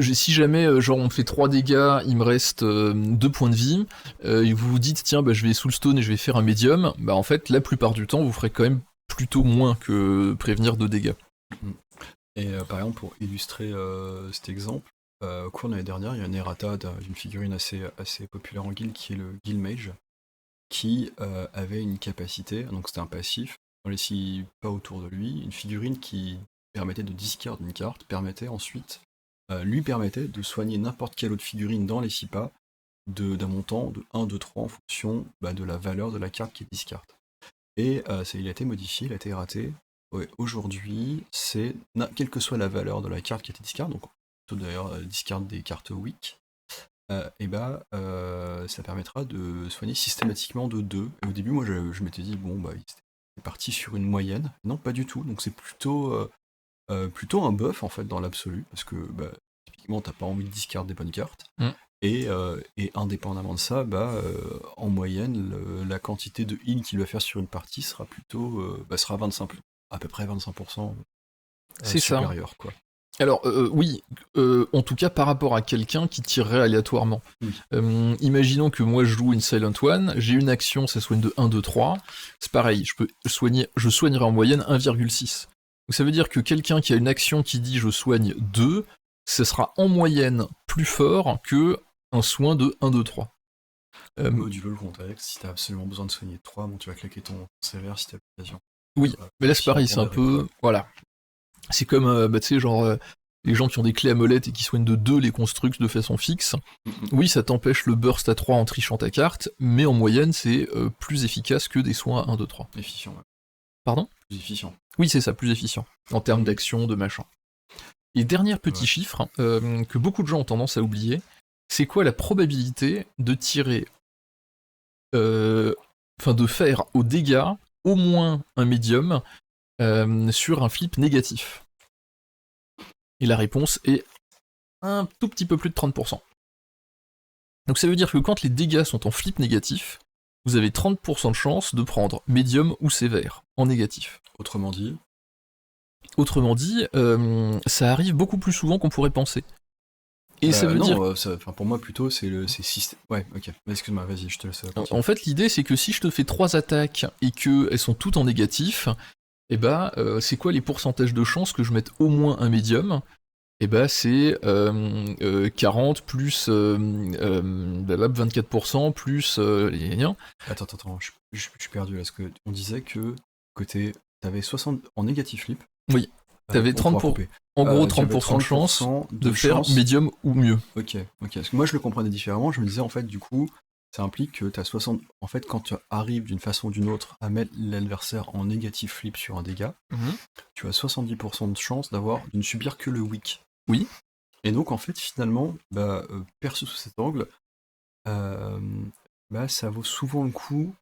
si jamais genre on me fait 3 dégâts, il me reste 2 points de vie, et vous vous dites tiens je vais soulstone et je vais faire un médium, bah en fait la plupart du temps vous ferez quand même plutôt moins que prévenir 2 dégâts. Et par exemple pour illustrer cet exemple, au cours de l'année dernière, il y a une errata d'une figurine assez populaire en guild qui est le Guild Mage, qui avait une capacité, donc c'était un passif, on ne laissait pas autour de lui, une figurine qui permettait de discard une carte, lui permettait de soigner n'importe quelle autre figurine dans les 6 pas d'un montant de 1, 2, 3 en fonction de la valeur de la carte qui est discard. Et il a été modifié, il a été raté. Ouais, aujourd'hui, c'est quelle que soit la valeur de la carte qui a été discard, donc plutôt d'ailleurs discard des cartes weak, ça permettra de soigner systématiquement de 2. Et au début, moi, je m'étais dit, bon, c'est parti sur une moyenne. Non, pas du tout. Donc c'est plutôt un buff, en fait, dans l'absolu, parce que, typiquement, t'as pas envie de discard des bonnes cartes. Et indépendamment de ça, en moyenne, la quantité de heal qu'il va faire sur une partie sera sera à peu près 25% c'est supérieur, ça. Quoi. Alors oui, en tout cas par rapport à quelqu'un qui tirerait aléatoirement. Oui. Imaginons que moi je joue une Silent One, j'ai une action, ça soigne de 1, 2, 3, c'est pareil, je soignerai en moyenne 1,6. Donc ça veut dire que quelqu'un qui a une action qui dit je soigne 2, ce sera en moyenne plus fort que un soin de 1, 2, 3. Du le contexte, si t'as absolument besoin de soigner 3, tu vas claquer ton sévère si t'as l'occasion. Oui, mais là c'est pareil, c'est un peu... Voilà. C'est comme, tu sais, genre, les gens qui ont des clés à molette et qui soignent de 2 les constructs de façon fixe. Oui, ça t'empêche le burst à 3 en trichant ta carte, mais en moyenne, c'est plus efficace que des soins à 1, 2, 3. Efficient, ouais. Pardon ? Plus efficient. Oui, c'est ça, plus efficient, en termes d'action, de machin. Et dernier petit chiffre, que beaucoup de gens ont tendance à oublier, c'est quoi la probabilité de tirer... de faire au dégât au moins un médium sur un flip négatif. Et la réponse est un tout petit peu plus de 30%. Donc ça veut dire que quand les dégâts sont en flip négatif, vous avez 30% de chance de prendre médium ou sévère en négatif. Autrement dit, ça arrive beaucoup plus souvent qu'on pourrait penser. Et ça veut dire... pour moi plutôt c'est système. Ouais, ok. Excuse-moi, vas-y, je te laisse continuer. En fait, l'idée c'est que si je te fais 3 attaques et qu'elles sont toutes en négatif, c'est quoi les pourcentages de chances que je mette au moins un médium ? C'est 40 plus 24% plus... Attends, je suis perdu là, parce que on disait que côté t'avais 60 en négatif flip. Oui, t'avais 30%. En gros, 30% de chance de faire médium ou mieux. Ok. Parce que moi, je le comprenais différemment. Je me disais, en fait, du coup, ça implique que t'as 60... En fait, quand tu arrives d'une façon ou d'une autre à mettre l'adversaire en négatif flip sur un dégât, tu as 70% de chance de ne subir que le weak. Oui. Et donc, en fait, finalement, perçu sous cet angle, ça vaut souvent le coup...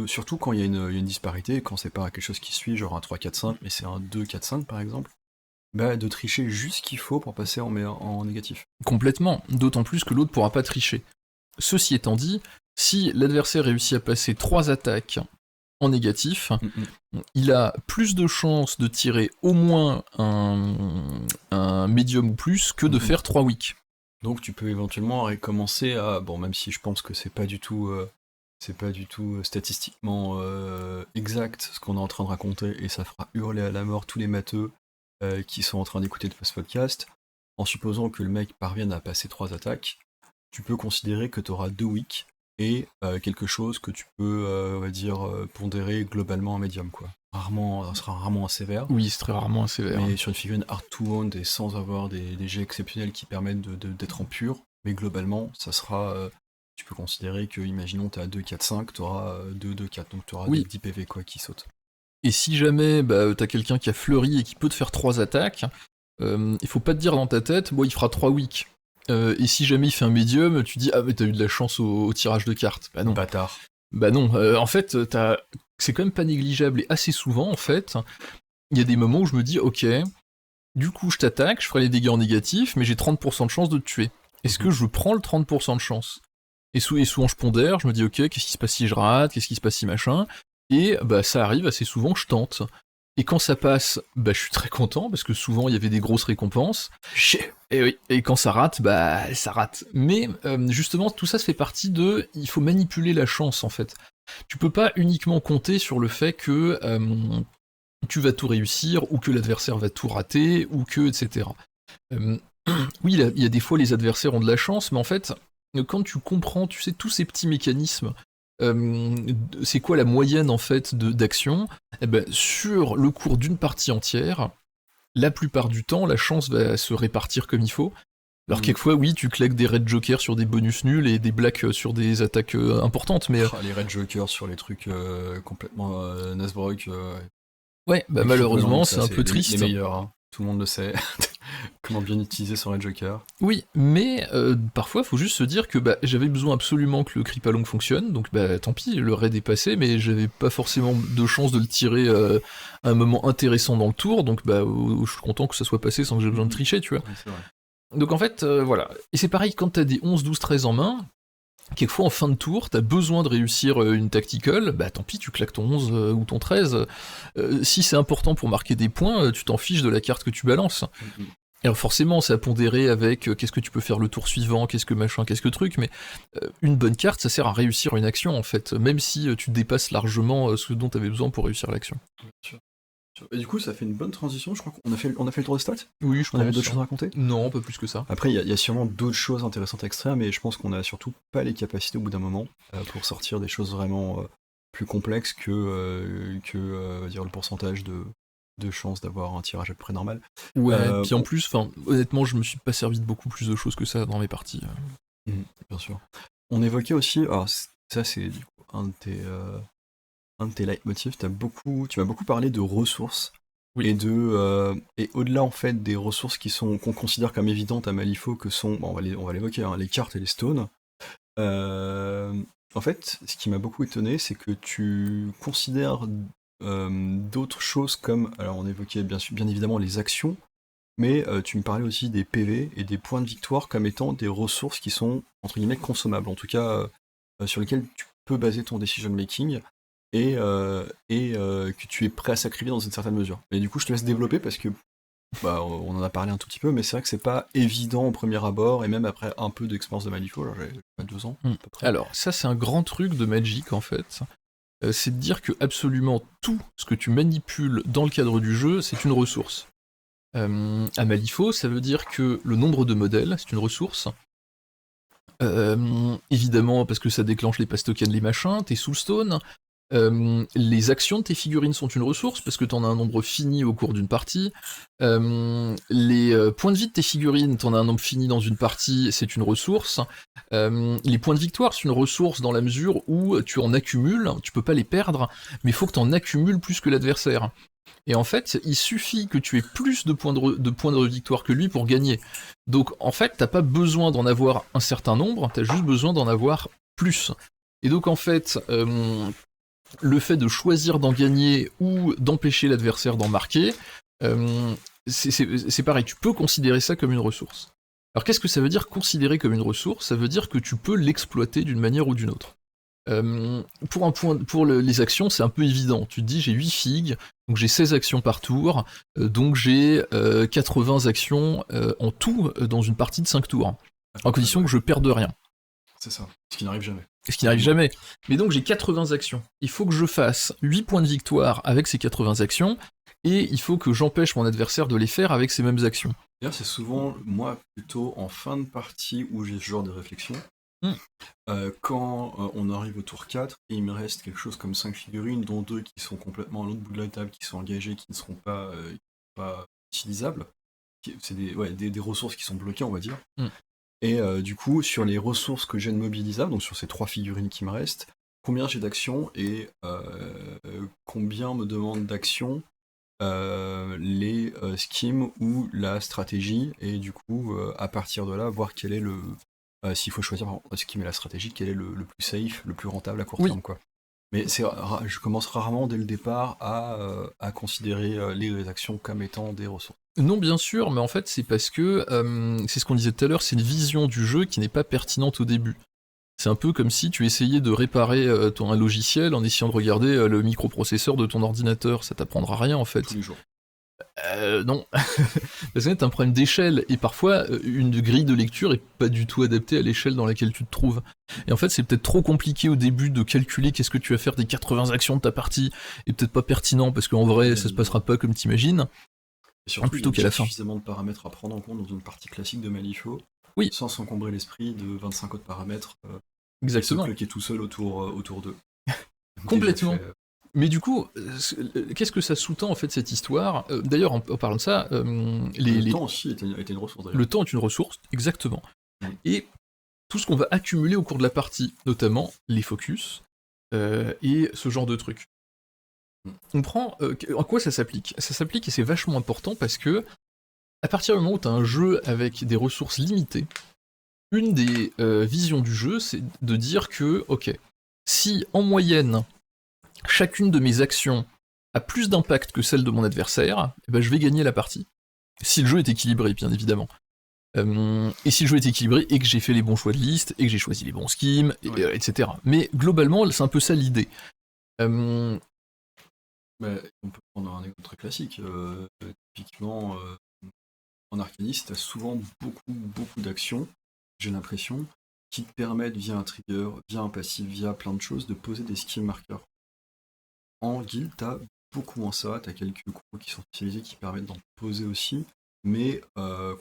surtout quand il y a une disparité, quand c'est pas quelque chose qui suit, genre un 3-4-5, mais c'est un 2-4-5 par exemple, de tricher juste ce qu'il faut pour passer en négatif. Complètement, d'autant plus que l'autre pourra pas tricher. Ceci étant dit, si l'adversaire réussit à passer 3 attaques en négatif, il a plus de chances de tirer au moins un médium ou plus que de faire 3 weak. Donc tu peux éventuellement recommencer à... Bon, même si je pense que c'est pas du tout statistiquement exact ce qu'on est en train de raconter, et ça fera hurler à la mort tous les matheux qui sont en train d'écouter ce podcast. En supposant que le mec parvienne à passer 3 attaques, tu peux considérer que tu auras 2 weak et quelque chose que tu peux, on va dire, pondérer globalement en médium, quoi. Ça sera rarement un sévère. Oui, c'est très rarement un sévère. Mais sur une figurine hard to wound et sans avoir des jets exceptionnels qui permettent d'être en pur, mais globalement, ça sera... tu peux considérer que, imaginons, tu as 2, 4, 5, tu auras 2, 2, 4, donc tu auras 10 PV quoi, qui sautent. Et si jamais t'as quelqu'un qui a fleuri et qui peut te faire 3 attaques, il faut pas te dire dans ta tête, bon, il fera 3 weak. Et si jamais il fait un médium, tu dis, ah, mais t'as eu de la chance au tirage de cartes. Bah non. Bâtard. Bah non, en fait, c'est quand même pas négligeable, et assez souvent, en fait, il y a des moments où je me dis, ok, du coup, je t'attaque, je ferai les dégâts en négatif, mais j'ai 30% de chance de te tuer. Est-ce que je prends le 30% de chance et souvent, je pondère, je me dis, ok, qu'est-ce qui se passe si je rate, qu'est-ce qui se passe si machin, et ça arrive assez souvent, je tente. Et quand ça passe, je suis très content, parce que souvent, il y avait des grosses récompenses. Et oui, et quand ça rate, ça rate. Mais justement, tout ça se fait partie de... Il faut manipuler la chance, en fait. Tu peux pas uniquement compter sur le fait que tu vas tout réussir, ou que l'adversaire va tout rater, ou que... etc. Oui, il y a des fois, les adversaires ont de la chance, mais en fait, quand tu comprends, tu sais, tous ces petits mécanismes, c'est quoi la moyenne, en fait, d'action, sur le cours d'une partie entière, la plupart du temps, la chance va se répartir comme il faut. Alors quelquefois, oui, tu claques des red jokers sur des bonus nuls et des blacks sur des attaques importantes, mais... Les red jokers sur les trucs complètement Nasbrook. Ouais, malheureusement, c'est un peu triste. Les meilleurs, hein. Tout le monde le sait. Comment bien utiliser son red joker. Oui, mais parfois, faut juste se dire que j'avais besoin absolument que le Creepalong fonctionne, donc tant pis, le raid est passé, mais j'avais pas forcément de chance de le tirer à un moment intéressant dans le tour, donc je suis content que ça soit passé sans que j'ai besoin de tricher, tu vois. Ouais, c'est vrai. Donc en fait, voilà. Et c'est pareil quand t'as des 11, 12, 13 en main, quelquefois en fin de tour, t'as besoin de réussir une tactical, tant pis, tu claques ton 11 ou ton 13. Si c'est important pour marquer des points, tu t'en fiches de la carte que tu balances. Alors forcément, c'est à pondérer avec qu'est-ce que tu peux faire le tour suivant, qu'est-ce que machin, qu'est-ce que truc, mais une bonne carte, ça sert à réussir une action, en fait, même si tu dépasses largement ce dont tu avais besoin pour réussir l'action. Et du coup, ça fait une bonne transition, je crois qu'on a fait le tour des stats. Oui, je pense. On avait d'autres choses à raconter? Non, pas plus que ça. Après, il y a sûrement d'autres choses intéressantes à extraire, mais je pense qu'on a surtout pas les capacités au bout d'un moment pour sortir des choses vraiment plus complexes que dire le pourcentage de chances d'avoir un tirage à peu près normal. Ouais, puis en plus, honnêtement, je me suis pas servi de beaucoup plus de choses que ça dans mes parties. Bien sûr. On évoquait aussi, alors ça c'est du coup un de tes leitmotifs, tu m'as beaucoup parlé de ressources. Oui. Et au-delà en fait des ressources qu'on considère comme évidentes à Malifaux, que sont, on va l'évoquer, hein, les cartes et les stones. En fait, ce qui m'a beaucoup étonné, c'est que tu considères d'autres choses comme, alors on évoquait bien évidemment les actions, mais tu me parlais aussi des PV et des points de victoire comme étant des ressources qui sont entre guillemets consommables, en tout cas sur lesquelles tu peux baser ton decision making. Et que tu es prêt à sacrifier dans une certaine mesure. Et du coup, je te laisse développer parce que on en a parlé un tout petit peu, mais c'est vrai que c'est pas évident au premier abord, et même après un peu d'expérience de Malifaux, alors j'avais 2 ans à peu près. Alors, ça c'est un grand truc de Magic en fait, c'est de dire que absolument tout ce que tu manipules dans le cadre du jeu, c'est une ressource. À Malifaux, ça veut dire que le nombre de modèles, c'est une ressource. Évidemment, parce que ça déclenche les pass tokens, les machins, tes soulstones. Les actions de tes figurines sont une ressource parce que t'en as un nombre fini au cours d'une partie. Les points de vie de tes figurines, t'en as un nombre fini dans une partie, c'est une ressource. Les points de victoire, c'est une ressource dans la mesure où tu en accumules, tu peux pas les perdre, mais il faut que t'en accumules plus que l'adversaire. Et en fait, il suffit que tu aies plus de points de victoire que lui pour gagner. Donc en fait, t'as pas besoin d'en avoir un certain nombre, t'as juste besoin d'en avoir plus. Et donc en fait, le fait de choisir d'en gagner ou d'empêcher l'adversaire d'en marquer, c'est pareil, tu peux considérer ça comme une ressource. Alors qu'est-ce que ça veut dire considérer comme une ressource? Ça veut dire que tu peux l'exploiter d'une manière ou d'une autre. Pour les actions, c'est un peu évident. Tu te dis, j'ai 8 figues, donc j'ai 16 actions par tour, donc j'ai 80 actions en tout dans une partie de 5 tours, en condition que je perde rien. C'est ça, ce qui n'arrive jamais. Ce qui n'arrive jamais. Mais donc j'ai 80 actions. Il faut que je fasse 8 points de victoire avec ces 80 actions, et il faut que j'empêche mon adversaire de les faire avec ces mêmes actions. D'ailleurs, c'est souvent, moi, plutôt en fin de partie où j'ai ce genre de réflexion. Quand on arrive au tour 4, et il me reste quelque chose comme 5 figurines, dont 2 qui sont complètement à l'autre bout de la table, qui sont engagées, qui ne seront pas utilisables. C'est des ressources qui sont bloquées, on va dire. Et du coup, sur les ressources que j'ai de mobilisables, donc sur ces 3 figurines qui me restent, combien j'ai d'actions et combien me demande d'actions les schemes ou la stratégie, et du coup, à partir de là, voir quel est s'il faut choisir le scheme et la stratégie, quel est le plus safe, le plus rentable à court Oui, terme, quoi. Mais je commence rarement dès le départ à considérer les actions comme étant des ressources. non, bien sûr, mais en fait, c'est parce que, c'est ce qu'on disait tout à l'heure, c'est une vision du jeu qui n'est pas pertinente au début. C'est un peu comme si tu essayais de réparer un logiciel en essayant de regarder le microprocesseur de ton ordinateur, ça t'apprendra rien en fait. Tous les jours. Non, parce que t'as un problème d'échelle, et parfois une grille de lecture est pas du tout adaptée à l'échelle dans laquelle tu te trouves. Et en fait, c'est peut-être trop compliqué au début de calculer qu'est-ce que tu vas faire des 80 actions de ta partie, et peut-être pas pertinent, parce qu'en vrai, ça se passera pas comme t'imagines, Et surtout, plutôt il y qu'à a la fin. suffisamment de paramètres à prendre en compte dans une partie classique de Malifaux, Oui, sans s'encombrer l'esprit de 25 autres paramètres et se exactement. cloquer tout seul autour d'eux. Complètement. Déjà fait, Mais du coup, qu'est-ce que ça sous-tend en fait cette histoire? D'ailleurs, en parlant de ça, le temps aussi était une ressource d'ailleurs. le temps est une ressource, exactement. Mm. Et tout ce qu'on va accumuler au cours de la partie, notamment les focus et ce genre de trucs. On prend. En quoi ça s'applique? Ça s'applique et c'est vachement important parce que, à partir du moment où tu as un jeu avec des ressources limitées, une des visions du jeu, c'est de dire que, ok, si en moyenne, chacune de mes actions a plus d'impact que celle de mon adversaire, eh ben, je vais gagner la partie. Si le jeu est équilibré, bien évidemment. Et si le jeu est équilibré et que j'ai fait les bons choix de liste, et que j'ai choisi les bons schemes, Ouais. etc. Mais globalement, c'est un peu ça l'idée. On peut prendre un exemple très classique. Typiquement, en arcaniste, tu as souvent beaucoup d'actions, j'ai l'impression, qui te permettent, via un trigger, via un passif, via plein de choses, de poser des skill markers. En guild, tu as beaucoup moins ça, tu as quelques crews qui sont spécialisés qui permettent d'en poser aussi, mais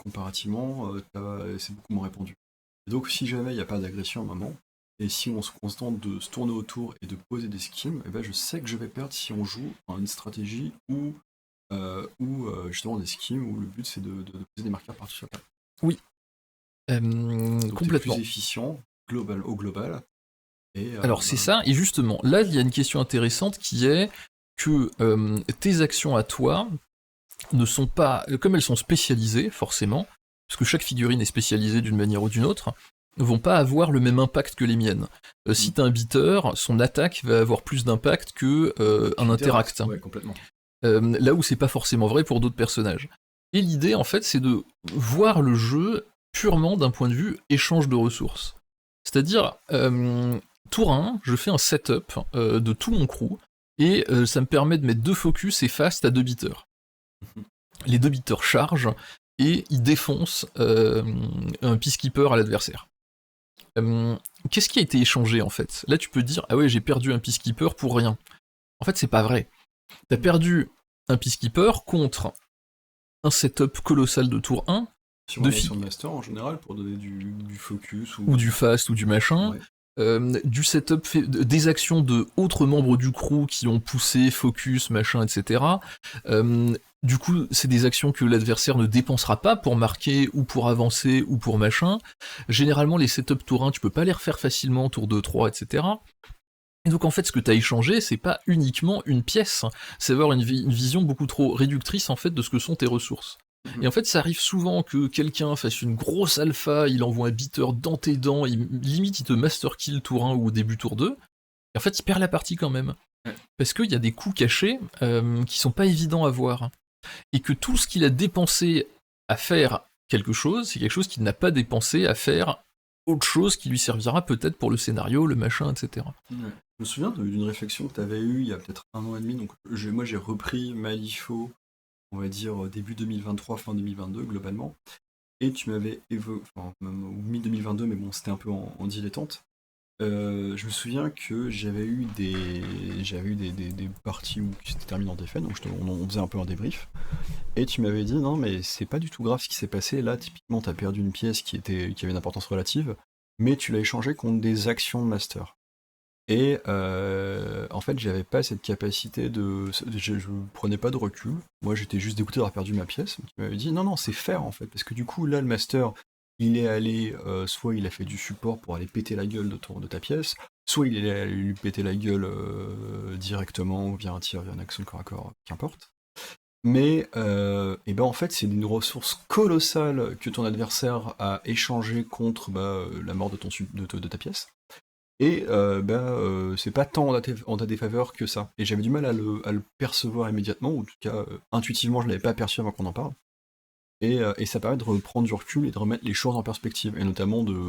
comparativement, c'est beaucoup moins répandu. Et donc, si jamais il n'y a pas d'agression à un moment, et si on se contente de se tourner autour et de poser des schemes, eh ben je sais que je vais perdre si on joue une stratégie ou justement des schemes où le but c'est de poser des marqueurs partout sur la table. Oui, Donc complètement. t'es plus efficient au global. Et, Alors c'est ça, et justement, là il y a une question intéressante qui est que tes actions à toi ne sont pas, comme elles sont spécialisées, forcément, parce que chaque figurine est spécialisée d'une manière ou d'une autre, ne vont pas avoir le même impact que les miennes. Si t'as un beater, son attaque va avoir plus d'impact que un interact. Ouais, complètement. Là où c'est pas forcément vrai pour d'autres personnages. Et l'idée, en fait, c'est de voir le jeu purement d'un point de vue échange de ressources. C'est-à-dire, tour 1, je fais un setup de tout mon crew, et ça me permet de mettre 2 focus et fast à 2 beaters. Les 2 beaters chargent, et ils défoncent un peacekeeper à l'adversaire. Qu'est-ce qui a été échangé, en fait? Là, tu peux dire, ah ouais, j'ai perdu un peacekeeper pour rien. En fait, c'est pas vrai. T'as perdu un peacekeeper contre un setup colossal de tour 1, Sur une action de master en général pour donner du focus ou du fast ou du machin, ouais. du setup des actions de autres membres du crew qui ont poussé, focus, machin, etc. Du coup, c'est des actions que l'adversaire ne dépensera pas pour marquer ou pour avancer ou pour machin. Généralement, les setups tour 1, tu peux pas les refaire facilement, tour 2, 3, etc. Et donc en fait, ce que tu as échangé, c'est pas uniquement une pièce, c'est avoir une vision beaucoup trop réductrice en fait de ce que sont tes ressources. Et en fait, ça arrive souvent que quelqu'un fasse une grosse alpha, il envoie un beater dans tes dents, limite il te master kill tour 1 ou au début tour 2, et en fait il perd la partie quand même. Parce qu'il y a des coups cachés qui sont pas évidents à voir. Et que tout ce qu'il a dépensé à faire quelque chose, c'est quelque chose qu'il n'a pas dépensé à faire autre chose qui lui servira peut-être pour le scénario, le machin, etc. Ouais. Je me souviens d'une réflexion que tu avais eue il y a peut-être 1 an et demi. Donc moi j'ai repris Malifaux, on va dire début 2023, fin 2022 globalement. Et tu m'avais évoqué, enfin mi-2022, mais bon c'était un peu en dilettante. Je me souviens que j'avais eu des parties où qui s'étaient terminées en défaite, donc on faisait un peu un débrief. Et tu m'avais dit non mais c'est pas du tout grave ce qui s'est passé. Là typiquement t'as perdu une pièce qui avait une importance relative, mais tu l'as échangé contre des actions de master. Et en fait, j'avais pas cette capacité je prenais pas de recul. Moi, j'étais juste dégoûté d'avoir perdu ma pièce. Tu m'avais dit non, c'est fair en fait, parce que du coup, là, le master, il est allé, soit il a fait du support pour aller péter la gueule de ta pièce, soit il allait lui péter la gueule directement, via un tir, via une action de corps à corps, qu'importe. Mais et ben en fait, c'est une ressource colossale que ton adversaire a échangé contre la mort de, de ta pièce. Et c'est pas tant en ta défaveur que ça. Et j'avais du mal à le percevoir immédiatement, ou en tout cas, intuitivement, je l'avais pas aperçu avant qu'on en parle. Et ça permet de reprendre du recul et de remettre les choses en perspective, et notamment de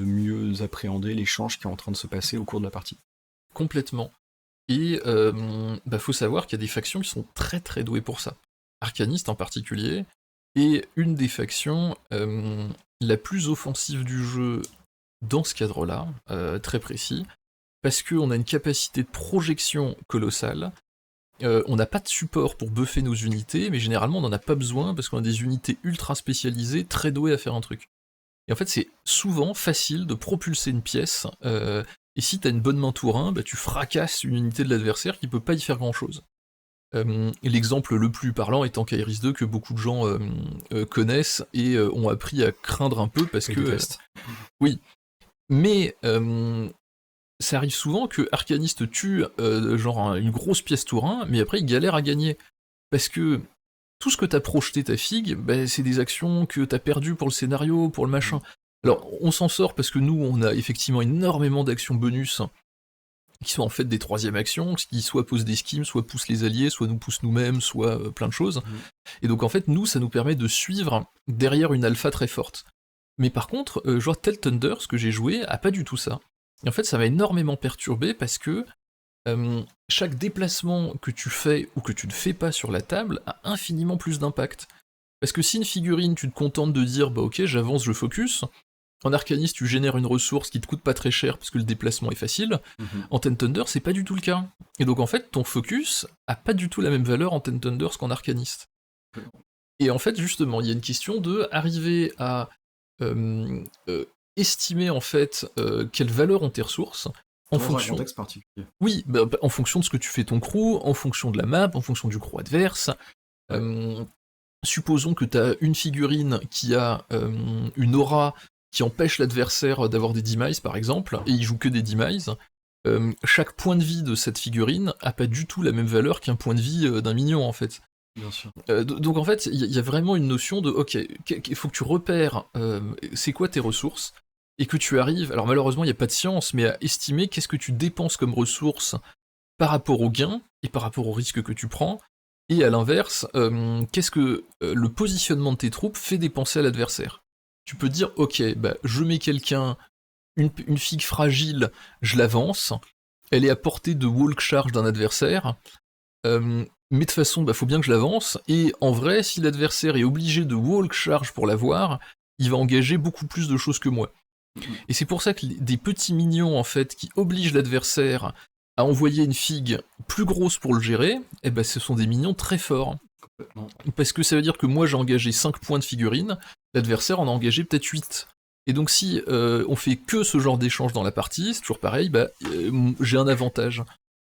mieux appréhender l'échange qui est en train de se passer au cours de la partie. Complètement. Et faut savoir qu'il y a des factions qui sont très très douées pour ça. Arcaniste en particulier, et une des factions la plus offensive du jeu dans ce cadre-là, très précis, parce qu'on a une capacité de projection colossale, on n'a pas de support pour buffer nos unités, mais généralement on n'en a pas besoin parce qu'on a des unités ultra spécialisées, très douées à faire un truc. Et en fait c'est souvent facile de propulser une pièce, et si t'as une bonne main tourin, tu fracasses une unité de l'adversaire qui peut pas y faire grand chose. L'exemple le plus parlant étant Kairis 2 que beaucoup de gens connaissent et ont appris à craindre un peu parce que... oui, mais ça arrive souvent que Arcaniste tue une grosse pièce tourin, mais après il galère à gagner. Parce que tout ce que t'as projeté ta figue, c'est des actions que t'as perdues pour le scénario, pour le machin. Alors on s'en sort parce que nous on a effectivement énormément d'actions bonus qui sont en fait des troisièmes actions, qui soit posent des schemes, soit poussent les alliés, soit nous poussent nous-mêmes, soit plein de choses. Et donc en fait nous ça nous permet de suivre derrière une alpha très forte. Mais par contre, genre Tell Thunder, ce que j'ai joué, a pas du tout ça. Et en fait, ça m'a énormément perturbé parce que chaque déplacement que tu fais ou que tu ne fais pas sur la table a infiniment plus d'impact. Parce que si une figurine, tu te contentes de dire ok, j'avance, je focus, en Arcaniste, tu génères une ressource qui te coûte pas très cher parce que le déplacement est facile, en Ten Thunder, c'est pas du tout le cas. Et donc en fait, ton focus a pas du tout la même valeur en Ten Thunders qu'en Arcaniste. Et en fait, justement, il y a une question de arriver à estimer en fait quelle valeur ont tes ressources en fonction. Un contexte particulier. Oui, en fonction de ce que tu fais ton crew, en fonction de la map, en fonction du crew adverse. Supposons que tu as une figurine qui a une aura qui empêche l'adversaire d'avoir des demises par exemple, et il joue que des demises. Chaque point de vie de cette figurine a pas du tout la même valeur qu'un point de vie d'un minion en fait. Bien sûr. Donc en fait, il y a vraiment une notion de ok, il faut que tu repères c'est quoi tes ressources, et que tu arrives, alors malheureusement il n'y a pas de science, mais à estimer qu'est-ce que tu dépenses comme ressources par rapport au gain et par rapport au risque que tu prends, et à l'inverse, qu'est-ce que le positionnement de tes troupes fait dépenser à l'adversaire. Tu peux dire ok, je mets quelqu'un, une figue fragile, je l'avance, elle est à portée de walk charge d'un adversaire, mais de toute façon, faut bien que je l'avance, et en vrai, si l'adversaire est obligé de walk charge pour l'avoir, il va engager beaucoup plus de choses que moi. Et c'est pour ça que des petits minions, en fait, qui obligent l'adversaire à envoyer une figue plus grosse pour le gérer, ce sont des minions très forts. Parce que ça veut dire que moi j'ai engagé 5 points de figurine, l'adversaire en a engagé peut-être 8. Et donc si on fait que ce genre d'échange dans la partie, c'est toujours pareil, j'ai un avantage.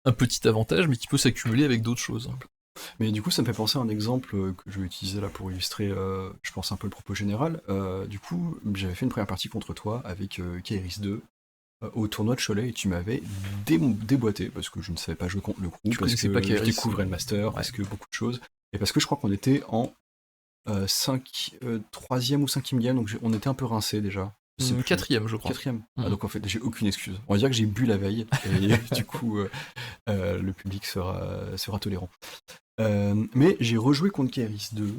Un petit avantage, mais qui peut s'accumuler avec d'autres choses. Mais du coup, ça me fait penser à un exemple que je vais utiliser là pour illustrer, je pense, un peu le propos général. Du coup, j'avais fait une première partie contre toi avec Kairis 2 au tournoi de Cholet, et tu m'avais déboîté parce que je ne savais pas jouer contre le groupe, parce que je découvrais le master, parce que beaucoup de choses, et parce que je crois qu'on était en 3e ou 5e game, donc on était un peu rincé déjà. C'est 4e, je crois. 4e. Ah, donc en fait, j'ai aucune excuse. On va dire que j'ai bu la veille, et du coup, le public sera tolérant. Mais j'ai rejoué contre Kairis 2,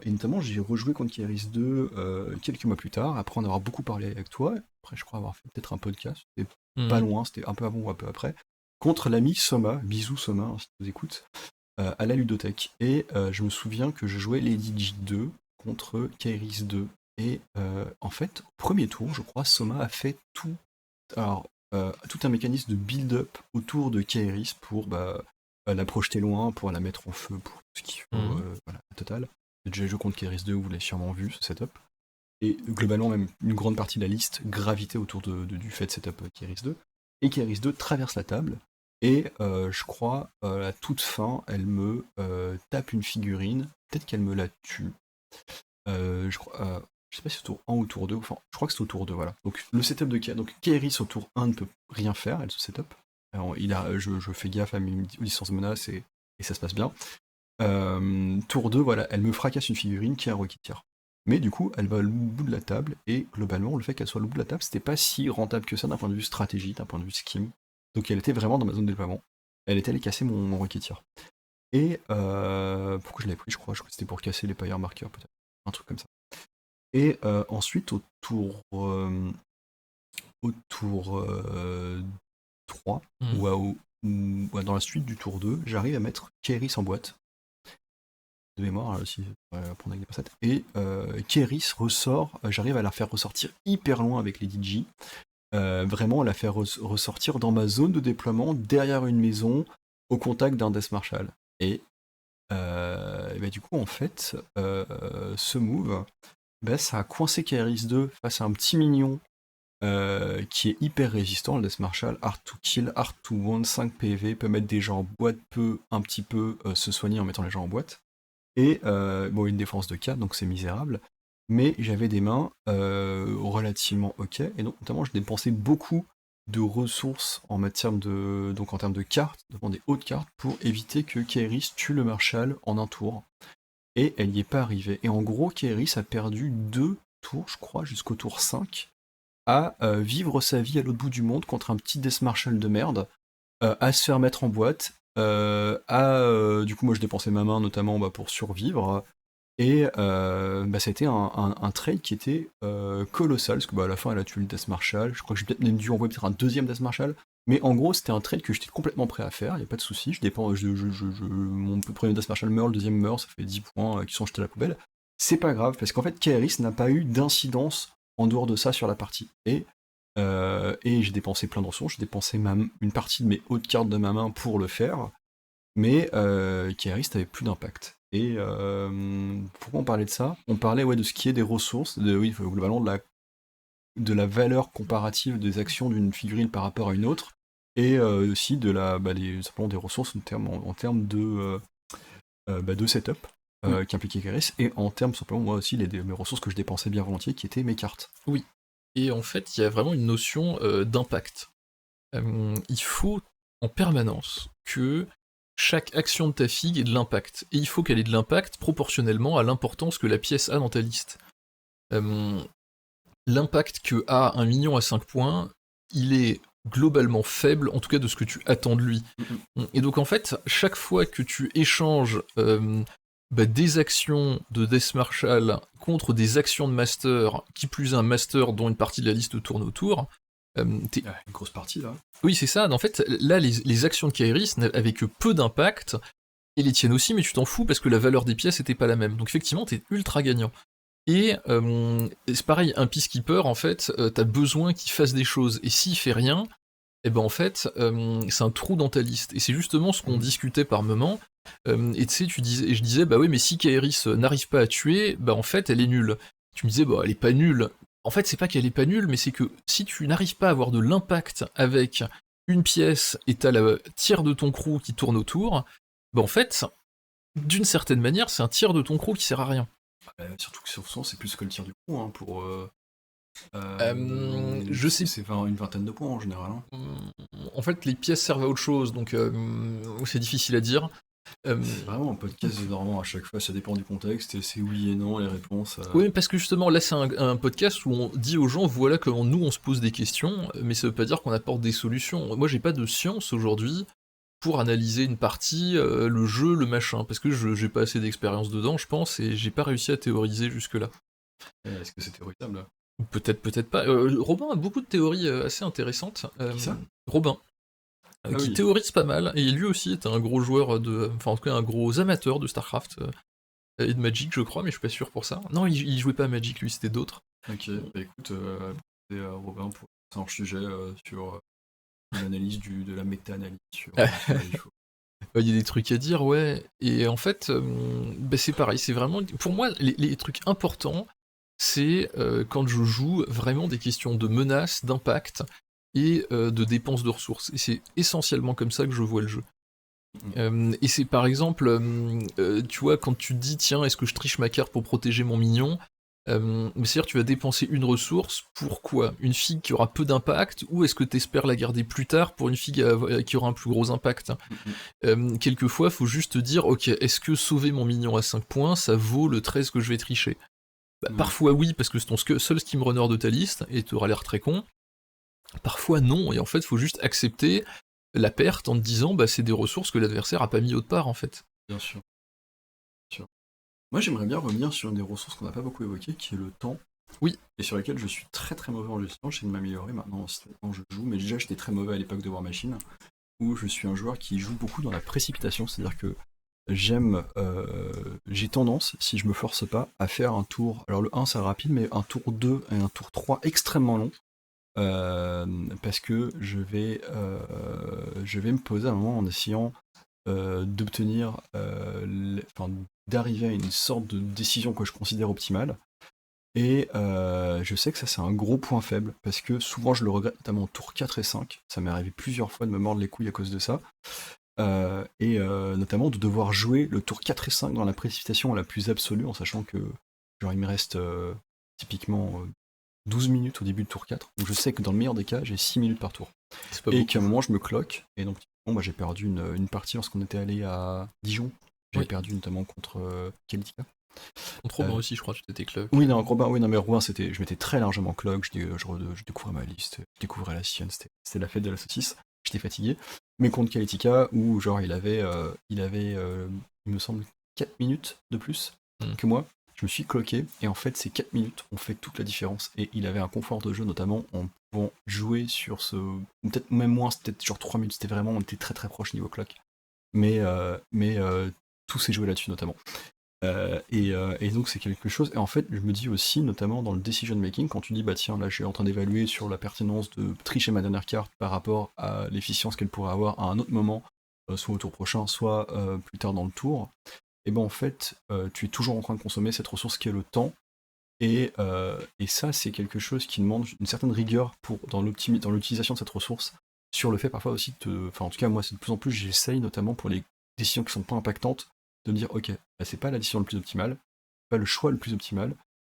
et notamment j'ai rejoué contre Kairis 2 quelques mois plus tard, après en avoir beaucoup parlé avec toi, après je crois avoir fait peut-être un podcast, c'était pas loin, c'était un peu avant ou un peu après, contre l'ami Soma, bisous Soma, hein, si tu nous écoutes, à la ludothèque. Et je me souviens que je jouais Lady J2 contre Kairis 2. Et en fait, au premier tour, je crois, Soma a fait tout un mécanisme de build-up autour de Kairis pour la projeter loin, pour la mettre en feu, pour tout ce qu'il faut, voilà, total. J'ai déjà joué contre Kairis 2, vous l'avez sûrement vu, ce setup. Et globalement, même une grande partie de la liste gravitait autour du fait de setup Kairis 2. Et Kairis 2 traverse la table, et je crois, à la toute fin, elle me tape une figurine, peut-être qu'elle me la tue. Je je sais pas si c'est au tour 1 ou au tour 2, enfin, je crois que c'est au tour 2, voilà. Donc, le setup de donc Kairis au tour 1 ne peut rien faire, elle se setup. Alors, je fais gaffe à mes licences menaces et ça se passe bien. Tour 2, voilà, elle me fracasse une figurine qui est un Rocketeer. Mais du coup, elle va au bout de la table, et globalement, le fait qu'elle soit au bout de la table, c'était pas si rentable que ça d'un point de vue stratégie, d'un point de vue scheme. Donc elle était vraiment dans ma zone de déploiement. Elle était allée casser mon Rocketeer. Et pourquoi je l'avais pris, je crois que c'était pour casser les Pyre Markers, peut-être. Un truc comme ça. Et ensuite, au tour 3, ou dans la suite du tour 2, j'arrive à mettre Kairis en boîte. De mémoire, aussi, pour avec des pincettes. Et Kairis ressort, j'arrive à la faire ressortir hyper loin avec les DJ. Vraiment, la faire ressortir dans ma zone de déploiement, derrière une maison, au contact d'un Death Marshal. Et bah, du coup, en fait, ce move, bah, ça a coincé Kairis 2 face à un petit mignon qui est hyper résistant, le Death Marshal, hard to kill, hard to wound, 5 PV, peut mettre des gens en boîte, peut un petit peu se soigner en mettant les gens en boîte. Et bon, une défense de 4, donc c'est misérable. Mais j'avais des mains relativement ok. Et donc, notamment, je dépensais beaucoup de ressources en termes de cartes, des hautes cartes, pour éviter que Kairis tue le Marshal en un tour. Et elle n'y est pas arrivée. Et en gros, Kairis a perdu 2 tours, je crois, jusqu'au tour 5, à vivre sa vie à l'autre bout du monde contre un petit Death Marshal de merde, à se faire mettre en boîte, du coup moi je dépensais ma main notamment pour survivre, et c'était un trade qui était colossal, parce que à la fin elle a tué le Death Marshal, je crois que j'ai peut-être même dû envoyer peut-être un deuxième Death Marshal, mais en gros c'était un trade que j'étais complètement prêt à faire, il n'y a pas de souci, mon premier Death Marshal meurt, le deuxième meurt, ça fait 10 points qui sont jetés à la poubelle, c'est pas grave, parce qu'en fait Kairis n'a pas eu d'incidence en dehors de ça sur la partie, et j'ai dépensé plein de ressources, j'ai dépensé une partie de mes hautes cartes de ma main pour le faire, mais Kairis n'avait plus d'impact. Et pourquoi on parlait de ça? On parlait de ce qui est des ressources, globalement de la valeur comparative des actions d'une figurine par rapport à une autre, et aussi de simplement des ressources en termes de setup qui impliquait Kairis, et en termes simplement moi aussi mes ressources que je dépensais bien volontiers qui étaient mes cartes. Oui. Et en fait, il y a vraiment une notion d'impact. Il faut en permanence que chaque action de ta figue ait de l'impact. Et il faut qu'elle ait de l'impact proportionnellement à l'importance que la pièce a dans ta liste. L'impact que a un mignon à 5 points, il est globalement faible, en tout cas de ce que tu attends de lui. Et donc en fait, chaque fois que tu échanges des actions de Death Marshal contre des actions de Master, qui plus un Master dont une partie de la liste tourne autour, une grosse partie là. Oui, c'est ça. En fait, là, les actions de Kairis n'avaient que peu d'impact, et les tiennes aussi, mais tu t'en fous parce que la valeur des pièces n'était pas la même. Donc effectivement, t'es ultra gagnant. Et c'est pareil, un Peacekeeper, en fait, t'as besoin qu'il fasse des choses, et s'il fait rien, et ben en fait, c'est un trou dans ta liste. Et c'est justement ce qu'on discutait par moment. Et tu sais, je disais, bah oui, mais si Kairis n'arrive pas à tuer, bah en fait, elle est nulle. Tu me disais, bah elle est pas nulle. En fait, c'est pas qu'elle est pas nulle, mais c'est que si tu n'arrives pas à avoir de l'impact avec une pièce et t'as la tiers de ton crew qui tourne autour, bah en fait, d'une certaine manière, c'est un tiers de ton crew qui sert à rien. Surtout que sur son, c'est plus que le tiers du crew, hein, pour... je sais. C'est une vingtaine de points en général. Hein. En fait, les pièces servent à autre chose, donc c'est difficile à dire. C'est vraiment un podcast normalement à chaque fois, ça dépend du contexte, et c'est oui et non les réponses. Oui, parce que justement, là c'est un podcast où on dit aux gens, voilà comment nous on se pose des questions, mais ça veut pas dire qu'on apporte des solutions. Moi j'ai pas de science aujourd'hui pour analyser une partie, le jeu, le machin, parce que j'ai pas assez d'expérience dedans, je pense, et j'ai pas réussi à théoriser jusque-là. Est-ce que c'est théorisable là? Peut-être, peut-être pas. Robin a beaucoup de théories assez intéressantes. Qui ça? Robin. Qui théorise pas mal, et lui aussi est un gros joueur enfin en tout cas un gros amateur de StarCraft et de Magic je crois, mais je suis pas sûr pour ça. Non, il jouait pas à Magic lui, c'était d'autres. Ok, bah écoute, c'est Robin pour un sujet sur l'analyse de la méta-analyse sur il y a des trucs à dire, ouais, et en fait, c'est pareil, c'est vraiment, pour moi, les trucs importants, c'est quand je joue vraiment des questions de menace, d'impact, et de dépenses de ressources. Et c'est essentiellement comme ça que je vois le jeu. Et c'est par exemple, tu vois, quand tu te dis, tiens, est-ce que je triche ma carte pour protéger mon mignon? Mais c'est-à-dire tu vas dépenser une ressource pour quoi? Une figue qui aura peu d'impact, ou est-ce que tu espères la garder plus tard pour une figue qui aura un plus gros impact? Quelquefois, faut juste te dire, ok, est-ce que sauver mon mignon à 5 points, ça vaut le 13 que je vais tricher? Parfois oui, parce que c'est ton seul steamrunner de ta liste, et tu auras l'air très con. Parfois non, et en fait, faut juste accepter la perte en te disant, c'est des ressources que l'adversaire a pas mis autre part, en fait. Bien sûr. Moi, j'aimerais bien revenir sur une des ressources qu'on n'a pas beaucoup évoquées, qui est le temps. Oui. Et sur laquelle je suis très très mauvais en gestion. J'essaie de m'améliorer maintenant quand je joue, mais déjà j'étais très mauvais à l'époque de War Machine, où je suis un joueur qui joue beaucoup dans la précipitation, c'est-à-dire que j'ai tendance, si je me force pas, à faire un tour, alors le 1 c'est rapide, mais un tour 2 et un tour 3 extrêmement long, parce que je vais me poser à un moment en essayant d'obtenir, d'arriver à une sorte de décision que je considère optimale. Et je sais que ça c'est un gros point faible, parce que souvent je le regrette, notamment au tour 4 et 5, ça m'est arrivé plusieurs fois de me mordre les couilles à cause de ça, et notamment de devoir jouer le tour 4 et 5 dans la précipitation la plus absolue, en sachant que genre il me reste typiquement 12 minutes au début du tour 4, donc je sais que dans le meilleur des cas j'ai 6 minutes par tour, et qu'à un moment je me cloque, et donc j'ai perdu une partie lorsqu'on était allé à Dijon, j'avais perdu notamment contre Kalitika. Contre Robin aussi, je crois, tu t'étais clock. Oui, non, Robin, mais Robin, je m'étais très largement clock, je découvrais ma liste, je découvrais la sienne, c'était la fête de la saucisse, j'étais fatigué. Mais contre Kalitika, où genre il avait, il me semble, 4 minutes de plus que moi, je me suis cloqué, et en fait, ces 4 minutes ont fait toute la différence, et il avait un confort de jeu, notamment en pouvant jouer sur ce... Peut-être même moins, c'était peut-être genre 3 minutes, on était très très proche niveau clock. Mais tout s'est joué là-dessus, notamment. Et donc c'est quelque chose, et en fait je me dis aussi, notamment dans le decision making, quand tu dis bah tiens là je suis en train d'évaluer sur la pertinence de tricher ma dernière carte par rapport à l'efficience qu'elle pourrait avoir à un autre moment, soit au tour prochain, soit plus tard dans le tour, et ben en fait tu es toujours en train de consommer cette ressource qui est le temps, et ça c'est quelque chose qui demande une certaine rigueur dans l'utilisation de cette ressource, sur le fait parfois aussi en tout cas moi c'est de plus en plus j'essaye, notamment pour les décisions qui sont pas impactantes, de me dire ok, c'est pas la décision le plus optimale, pas le choix le plus optimal,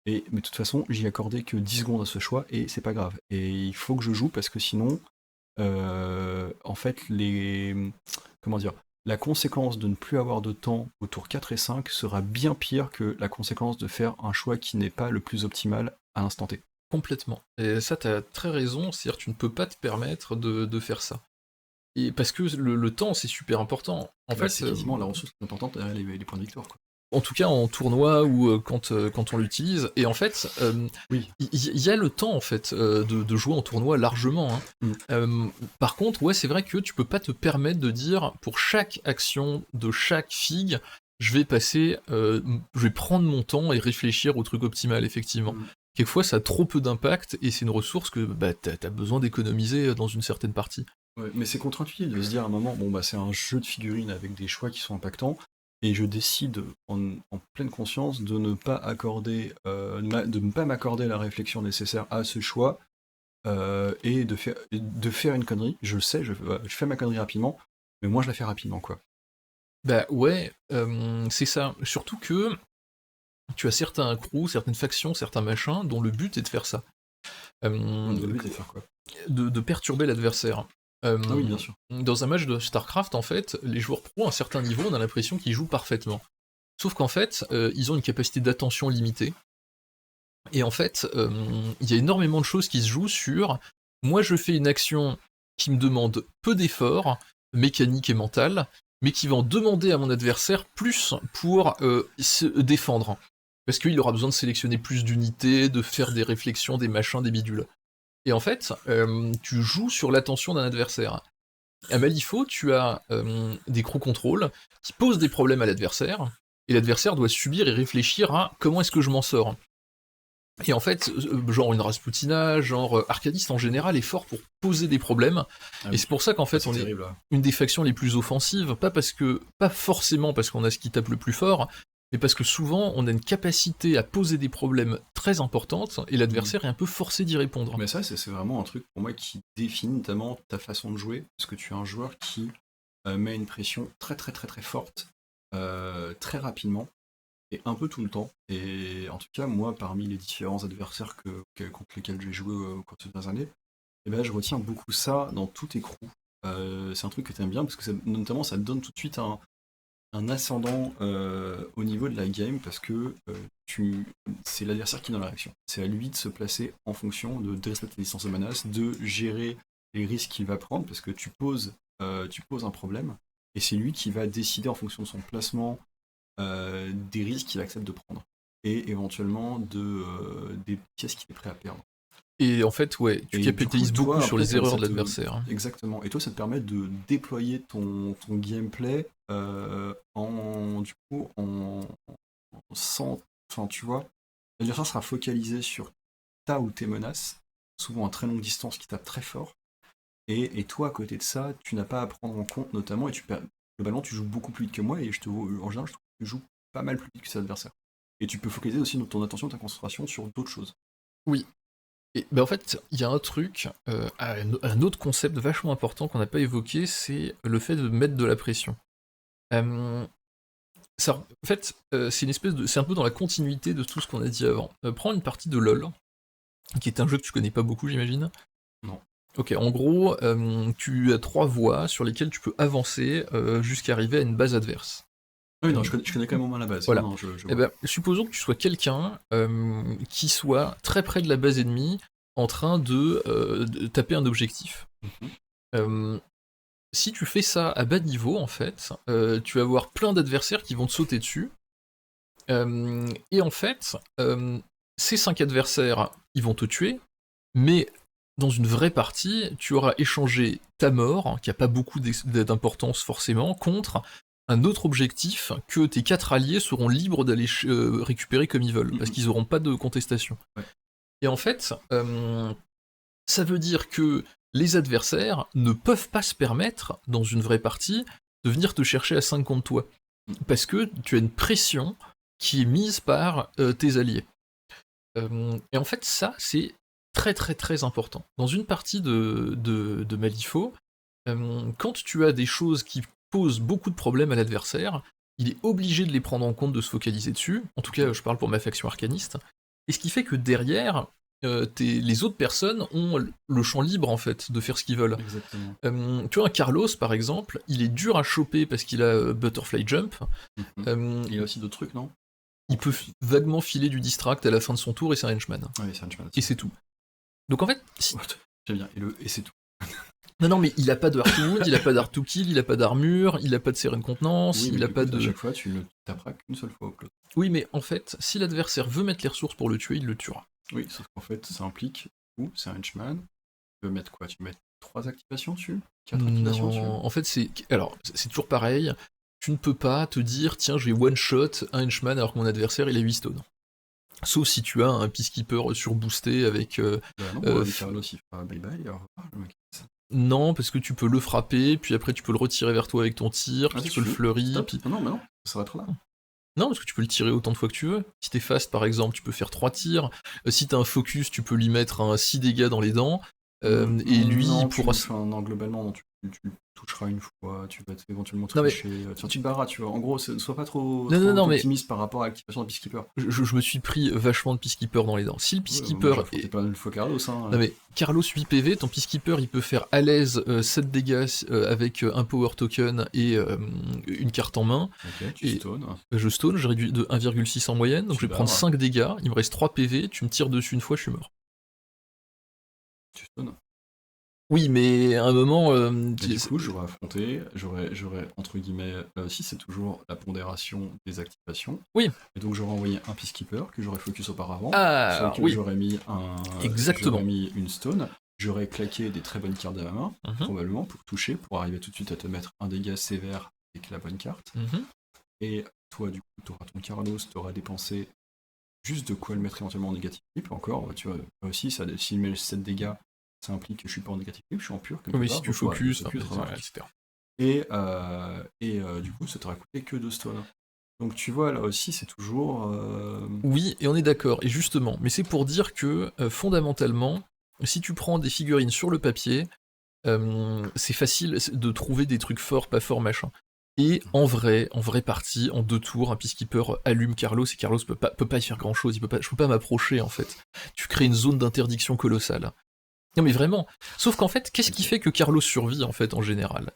mais de toute façon j'y accordais que 10 secondes à ce choix, et c'est pas grave, et il faut que je joue, parce que sinon en fait la conséquence de ne plus avoir de temps au tour 4 et 5 sera bien pire que la conséquence de faire un choix qui n'est pas le plus optimal à l'instant T. Complètement. Et ça, t'as très raison, c'est-à-dire tu ne peux pas te permettre de faire ça. Et parce que le temps, c'est super important. En fait, c'est quasiment la ressource importante derrière les points de victoire, quoi. En tout cas en tournoi, ou quand on l'utilise. Et en fait, oui, il y a le temps en fait de jouer en tournoi largement. Par contre, ouais, c'est vrai que tu peux pas te permettre de dire pour chaque action de chaque figue, je vais prendre mon temps et réfléchir au truc optimal, effectivement. Quelquefois, ça a trop peu d'impact, et c'est une ressource que t'as besoin d'économiser dans une certaine partie. Ouais, mais c'est contre-intuitif de se dire à un moment, c'est un jeu de figurines avec des choix qui sont impactants, et je décide en pleine conscience de ne pas m'accorder la réflexion nécessaire à ce choix, et de faire une connerie. Je le sais, je fais ma connerie rapidement, mais moi je la fais rapidement, quoi. Bah ouais, c'est ça. Surtout que tu as certains crews, certaines factions, certains machins, dont le but est de faire ça. Le but est de faire quoi ? De perturber l'adversaire. Oui, bien sûr. Dans un match de StarCraft, en fait, les joueurs pro à un certain niveau, on a l'impression qu'ils jouent parfaitement. Sauf qu'en fait, ils ont une capacité d'attention limitée. Et en fait, il y a énormément de choses qui se jouent sur moi je fais une action qui me demande peu d'efforts, mécanique et mental, mais qui va en demander à mon adversaire plus pour se défendre. Parce qu'il aura besoin de sélectionner plus d'unités, de faire des réflexions, des machins, des bidules. Et en fait, tu joues sur l'attention d'un adversaire. À Malifaux, tu as des crew control qui posent des problèmes à l'adversaire, et l'adversaire doit subir et réfléchir à comment est-ce que je m'en sors. Et en fait, genre une Rasputina, genre Arcaniste en général est fort pour poser des problèmes, et c'est pour ça qu'en fait on est une des factions les plus offensives, pas forcément parce qu'on a ce qui tape le plus fort, mais parce que souvent on a une capacité à poser des problèmes très importantes, et l'adversaire est un peu forcé d'y répondre. Mais ça, c'est vraiment un truc pour moi qui définit notamment ta façon de jouer, parce que tu es un joueur qui met une pression très très très très forte, très rapidement, et un peu tout le temps. Et en tout cas, moi, parmi les différents adversaires contre lesquels j'ai joué au cours de ces dernières années, eh ben, je retiens beaucoup ça dans tous tes crews. C'est un truc que tu aimes bien parce que notamment ça te donne tout de suite un ascendant au niveau de la game parce que c'est l'adversaire qui est dans la réaction. C'est à lui de se placer en fonction de respecter les distances de menace, de gérer les risques qu'il va prendre parce que tu poses un problème et c'est lui qui va décider en fonction de son placement des risques qu'il accepte de prendre et éventuellement des pièces qu'il est prêt à perdre. Et en fait, ouais, tu capitalises beaucoup sur les erreurs de l'adversaire. Exactement. Et toi, ça te permet de déployer ton gameplay sans... Enfin, tu vois, l'adversaire sera focalisé sur ta ou tes menaces, souvent à très longue distance qui tape très fort. Et toi, à côté de ça, tu n'as pas à prendre en compte, notamment, globalement, tu joues beaucoup plus vite que moi, et en général, je trouve que tu joues pas mal plus vite que cet adversaire. Et tu peux focaliser aussi ton attention, ta concentration sur d'autres choses. Oui. Et en fait, il y a un truc, un autre concept vachement important qu'on n'a pas évoqué, c'est le fait de mettre de la pression. En fait, c'est un peu dans la continuité de tout ce qu'on a dit avant. Prends une partie de LoL, qui est un jeu que tu connais pas beaucoup, j'imagine. Non. Ok, en gros, tu as 3 voies sur lesquelles tu peux avancer jusqu'à arriver à une base adverse. Oui, non, je connais quand même au moins la base. Voilà. Non, Supposons que tu sois quelqu'un qui soit très près de la base ennemie en train de taper un objectif. Si tu fais ça à bas niveau, en fait, tu vas avoir plein d'adversaires qui vont te sauter dessus. Et en fait, ces 5 adversaires, ils vont te tuer, mais dans une vraie partie, tu auras échangé ta mort, qui n'a pas beaucoup d'importance forcément, contre un autre objectif que tes 4 alliés seront libres d'aller récupérer comme ils veulent, parce qu'ils n'auront pas de contestation. Ouais. Et en fait, ça veut dire que les adversaires ne peuvent pas se permettre, dans une vraie partie, de venir te chercher à 5 contre toi. Parce que tu as une pression qui est mise par tes alliés. Et en fait, ça, c'est très très très important. Dans une partie de Malifaux, quand tu as des choses qui posent beaucoup de problèmes à l'adversaire, il est obligé de les prendre en compte, de se focaliser dessus. En tout cas, je parle pour ma faction arcaniste. Et ce qui fait que derrière, les autres personnes ont le champ libre en fait de faire ce qu'ils veulent. Exactement. Tu vois, un Carlos par exemple, il est dur à choper parce qu'il a Butterfly Jump. Il a aussi d'autres trucs, non? Il peut vaguement filer du distract à la fin de son tour et c'est un henchman. Oui, c'est un henchman. Et c'est tout. Donc en fait, j'aime bien. Et c'est tout. Non, mais il a pas de hard to wound, il a pas d'hard to kill, il a pas d'armure, il a pas de sérène contenance, oui, il a pas de. À chaque fois, tu ne taperas qu'une seule fois au close. Oui, mais en fait, si l'adversaire veut mettre les ressources pour le tuer, il le tuera. Oui, sauf qu'en fait, ça implique, c'est un henchman, tu peux mettre quoi? Tu peux mettre 3 activations dessus? 4 activations dessus? En fait, c'est toujours pareil. Tu ne peux pas te dire, tiens, je vais one-shot un henchman alors que mon adversaire, il a 8 stones. Sauf si tu as un peacekeeper surboosté avec... Carlos, il fera bye-bye, au revoir, le mec. Non, parce que tu peux le frapper, puis après tu peux le retirer vers toi avec ton tir, puis tu peux le fleurir. Puis... Non, mais non, ça va être là. Non, parce que tu peux le tirer autant de fois que tu veux. Si t'es fast, par exemple, tu peux faire 3 tirs. Si t'as un focus, tu peux lui mettre un 6 dégâts dans les dents. Et lui, il pourra... Non, globalement, tu le toucheras une fois, tu vas éventuellement toucher... Tu te barras, tu vois. En gros, ne sois pas trop optimiste par rapport à l'activation de Peacekeeper. Je me suis pris vachement de Peacekeeper dans les dents. Si le Peacekeeper... T'es pas une fois Carlos, hein. Non mais, Carlos 8 PV, ton Peacekeeper, il peut faire à l'aise 7 dégâts avec un power token et une carte en main. Ok, tu stone. Je stone, j'ai réduit de 1,6 en moyenne, donc je vais prendre 5 dégâts, il me reste 3 PV, tu me tires dessus une fois, je suis mort. Tu stone. Oui, mais à un moment... du coup, j'aurais affronté, j'aurais entre guillemets, si c'est toujours la pondération des activations. Oui. Et donc j'aurais envoyé un Peacekeeper que j'aurais focus auparavant. Ah, oui. J'aurais mis Exactement. J'aurais mis une stone. J'aurais claqué des très bonnes cartes de ma main, probablement, pour toucher, pour arriver tout de suite à te mettre un dégât sévère avec la bonne carte. Et toi, du coup, t'auras ton Carlos, t'auras dépensé juste de quoi le mettre éventuellement en négatif. Encore, tu vois, aussi, s'il met 7 dégâts, ça implique que je suis pas en négatif, je suis en pur. Oui, si tu focus, etc. Et du coup, ça t'aura coûté que 2 stones. Donc tu vois, là aussi, c'est toujours... Oui, et on est d'accord, et justement, mais c'est pour dire que, fondamentalement, si tu prends des figurines sur le papier, c'est facile de trouver des trucs forts, pas forts, machin. Et en vrai partie, en 2 tours, un Peacekeeper allume Carlos, et Carlos peut pas y faire grand chose, je peux pas m'approcher en fait. Tu crées une zone d'interdiction colossale. Non mais vraiment. Sauf qu'en fait, qu'est-ce qui fait que Carlos survit en fait en général?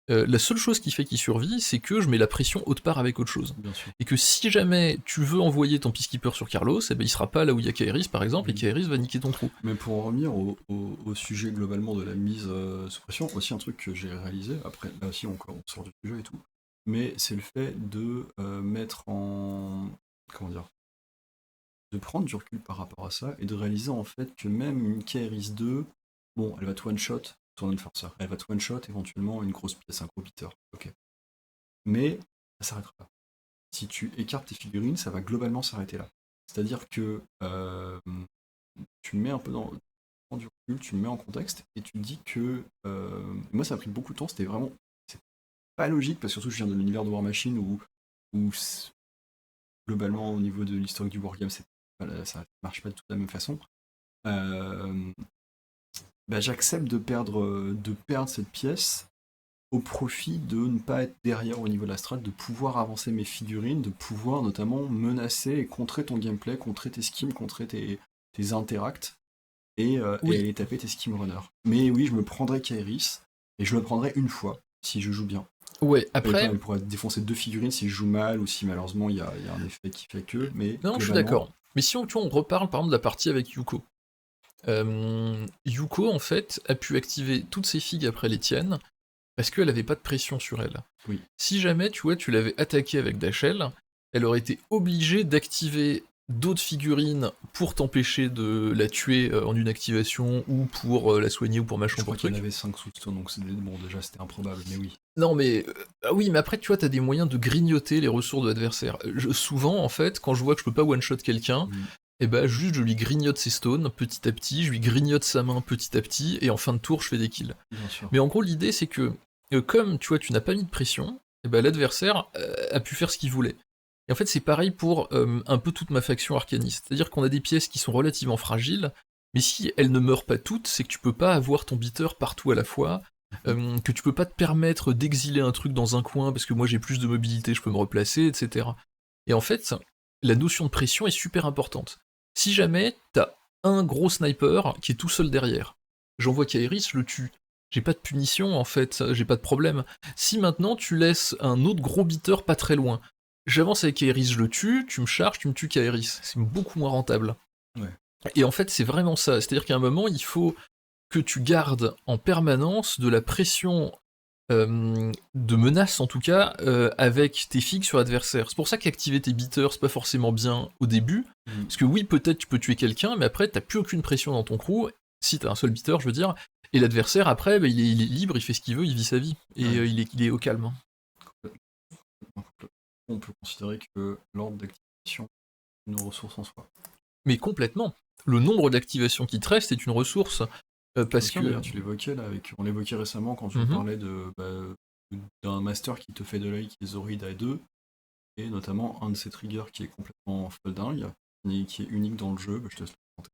La seule chose qui fait qu'il survit, c'est que je mets la pression autre part avec autre chose. Bien sûr. Et que si jamais tu veux envoyer ton Peacekeeper sur Carlos, eh ben il sera pas là où il y a Kairis par exemple, et Kairis va niquer ton trou. Mais pour en revenir au sujet globalement de la mise sous pression, aussi un truc que j'ai réalisé, après là aussi on sort du sujet et tout, mais c'est le fait de mettre en... comment dire, de prendre du recul par rapport à ça et de réaliser en fait que même une Kairis 2, bon, elle va te one-shot ton Enforcer, elle va te one-shot éventuellement une grosse pièce, un gros beater, ok. Mais ça s'arrêtera pas. Si tu écartes tes figurines, ça va globalement s'arrêter là. C'est-à-dire que tu mets un peu prends du recul, tu le mets en contexte et tu te dis que moi ça a pris beaucoup de temps, c'est pas logique parce que surtout je viens de l'univers de War Machine où globalement au niveau de l'historique du wargame ça marche pas du tout de la même façon. J'accepte de perdre cette pièce au profit de ne pas être derrière au niveau de la strat, de pouvoir avancer mes figurines, de pouvoir notamment menacer et contrer ton gameplay, contrer tes schemes, contrer tes interacts et aller taper tes scheme runners. Mais oui, je me prendrai Kairis et je le prendrai une fois si je joue bien. Ouais, après. Elle pourrait défoncer 2 figurines si je joue mal ou si malheureusement il y a un effet qui fait que. Mais non, je suis d'accord. Mais si on reparle par exemple de la partie avec Yuko. Yuko en fait a pu activer toutes ses figues après les tiennes parce qu'elle avait pas de pression sur elle. Oui. Si jamais tu l'avais attaquée avec Dashel, elle aurait été obligée d'activer d'autres figurines pour t'empêcher de la tuer en une activation ou pour la soigner ou pour machin. Je crois qu'il y en avait 5 sous stone, donc bon, déjà c'était improbable, mais oui. Non mais oui, mais après tu vois, t'as des moyens de grignoter les ressources de l'adversaire. Souvent en fait, quand je vois que je peux pas one shot quelqu'un, et bah juste je lui grignote ses stones petit à petit, je lui grignote sa main petit à petit, et en fin de tour je fais des kills. Bien sûr. Mais en gros l'idée c'est que comme tu vois tu n'as pas mis de pression, et bah l'adversaire a pu faire ce qu'il voulait. Et en fait c'est pareil pour un peu toute ma faction arcaniste, c'est-à-dire qu'on a des pièces qui sont relativement fragiles, mais si elles ne meurent pas toutes, c'est que tu peux pas avoir ton beater partout à la fois, que tu peux pas te permettre d'exiler un truc dans un coin parce que moi j'ai plus de mobilité, je peux me replacer, etc. Et en fait, la notion de pression est super importante. Si jamais t'as un gros sniper qui est tout seul derrière, j'envoie Kairis, je le tue. J'ai pas de punition en fait, j'ai pas de problème. Si maintenant tu laisses un autre gros beater pas très loin, j'avance avec Kairis, je le tue, tu me charges, tu me tues Kairis. C'est beaucoup moins rentable. Ouais. Et en fait, c'est vraiment ça. C'est-à-dire qu'à un moment, il faut que tu gardes en permanence de la pression de menace en tout cas avec tes figues sur l'adversaire. C'est pour ça qu'activer tes beaters c'est pas forcément bien au début, parce que oui peut-être tu peux tuer quelqu'un, mais après t'as plus aucune pression dans ton crew, si t'as un seul beater je veux dire, et l'adversaire après il est libre, il fait ce qu'il veut, il vit sa vie, et il est au calme. On peut considérer que l'ordre d'activation est une ressource en soi. Mais complètement. Le nombre d'activations qui te reste est une ressource. Parce que tu l'évoquais là, on l'évoquait récemment quand tu parlais d'un master qui te fait de l'œil qui est Zorid à 2, et notamment un de ces triggers qui est complètement foldingue, et qui est unique dans le jeu, je te laisse le présenter.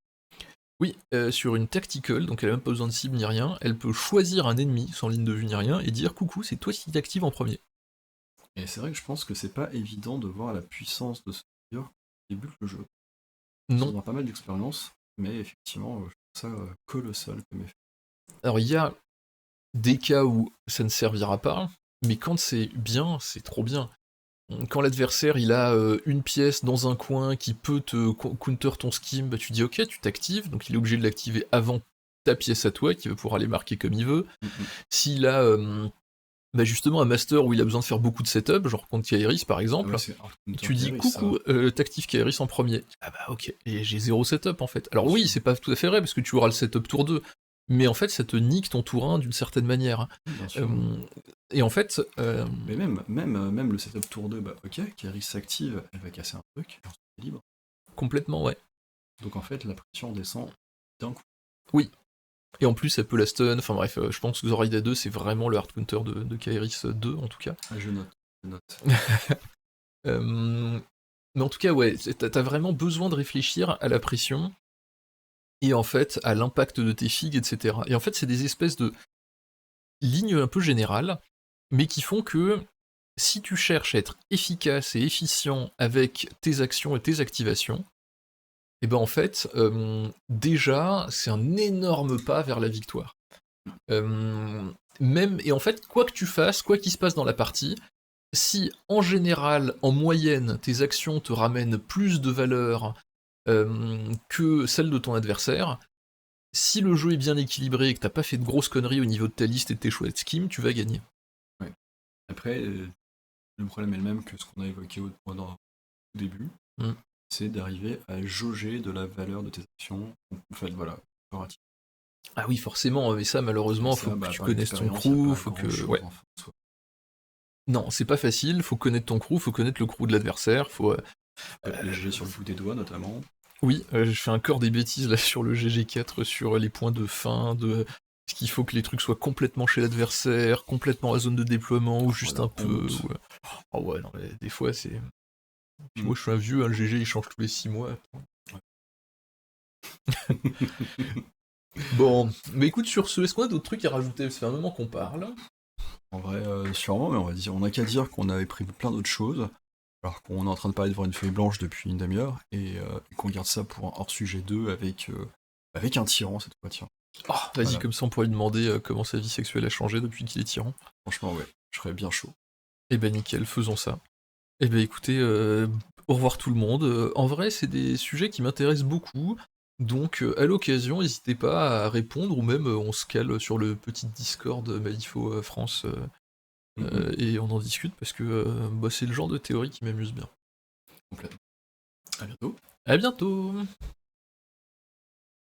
Oui, sur une tactical, donc elle a même pas besoin de cible ni rien, elle peut choisir un ennemi sans ligne de vue ni rien et dire coucou, c'est toi qui t'active en premier. Et c'est vrai que je pense que c'est pas évident de voir la puissance de ce trigger quand tu débutes le jeu. Non. Ça demande pas mal d'expérience, mais effectivement, je trouve ça colossal comme effet. Alors il y a des cas où ça ne servira pas, mais quand c'est bien, c'est trop bien. Quand l'adversaire il a une pièce dans un coin qui peut te counter ton scheme, bah tu dis ok, tu t'actives, donc il est obligé de l'activer avant ta pièce à toi, qui va pouvoir aller marquer comme il veut. S'il a justement un master où il a besoin de faire beaucoup de setup, genre contre Kairis par exemple, tu dis coucou, t'actives Kairis en premier. Ah bah ok, et j'ai 0 setup en fait. Alors oui, c'est pas tout à fait vrai, parce que tu auras le setup tour 2, mais en fait ça te nique ton tour 1 d'une certaine manière. Et en fait... Mais même le setup tour 2, bah ok, Kairis s'active, elle va casser un truc, c'est libre. Complètement, ouais. Donc en fait, la pression descend d'un coup. Oui. Et en plus, elle peut la stun, enfin bref, je pense que Zoraida 2, c'est vraiment le hard counter de Kairis 2, en tout cas. Ah, je note. Mais en tout cas, ouais, t'as vraiment besoin de réfléchir à la pression, et en fait, à l'impact de tes figues, etc. Et en fait, c'est des espèces de lignes un peu générales, mais qui font que si tu cherches à être efficace et efficient avec tes actions et tes activations, et ben en fait, déjà, c'est un énorme pas vers la victoire. Et en fait, quoi que tu fasses, quoi qu'il se passe dans la partie, si en général, en moyenne, tes actions te ramènent plus de valeur que celle de ton adversaire, si le jeu est bien équilibré et que t'as pas fait de grosses conneries au niveau de ta liste et de tes choix de schemes, tu vas gagner. Ouais. Après, le problème est le même que ce qu'on a évoqué au début, c'est d'arriver à jauger de la valeur de tes actions. En fait, voilà. Ah oui, forcément, mais ça, malheureusement, faut que tu connaisses ton crew, faut que... Ouais. Non, c'est pas facile, faut connaître ton crew, faut connaître le crew de l'adversaire, faut... Les GG sur le bout des doigts, notamment. Oui, je fais encore des bêtises là sur le GG4, sur les points de fin, de... Est-ce qu'il faut que les trucs soient complètement chez l'adversaire, complètement à zone de déploiement, ou juste un peu... Oh ouais, non, mais des fois, c'est... Puis moi, je suis un vieux, le GG, il change tous les 6 mois. Bon, mais écoute, sur ce, est-ce qu'on a d'autres trucs à rajouter? Ça fait un moment qu'on parle. En vrai, sûrement, mais on n'a qu'à dire qu'on avait pris plein d'autres choses, alors qu'on est en train de parler devant une feuille blanche depuis une demi-heure, et qu'on garde ça pour un hors-sujet 2 avec un tyran cette fois, tiens. Oh, vas-y, voilà. Comme ça on pourrait lui demander comment sa vie sexuelle a changé depuis qu'il est tyran. Franchement, ouais, je serais bien chaud. Eh ben nickel, faisons ça. Eh ben écoutez, au revoir tout le monde. En vrai, c'est des sujets qui m'intéressent beaucoup. Donc, à l'occasion, n'hésitez pas à répondre, ou même on se cale sur le petit Discord Malifaux France et on en discute parce que c'est le genre de théorie qui m'amuse bien. Complètement. À bientôt. À bientôt.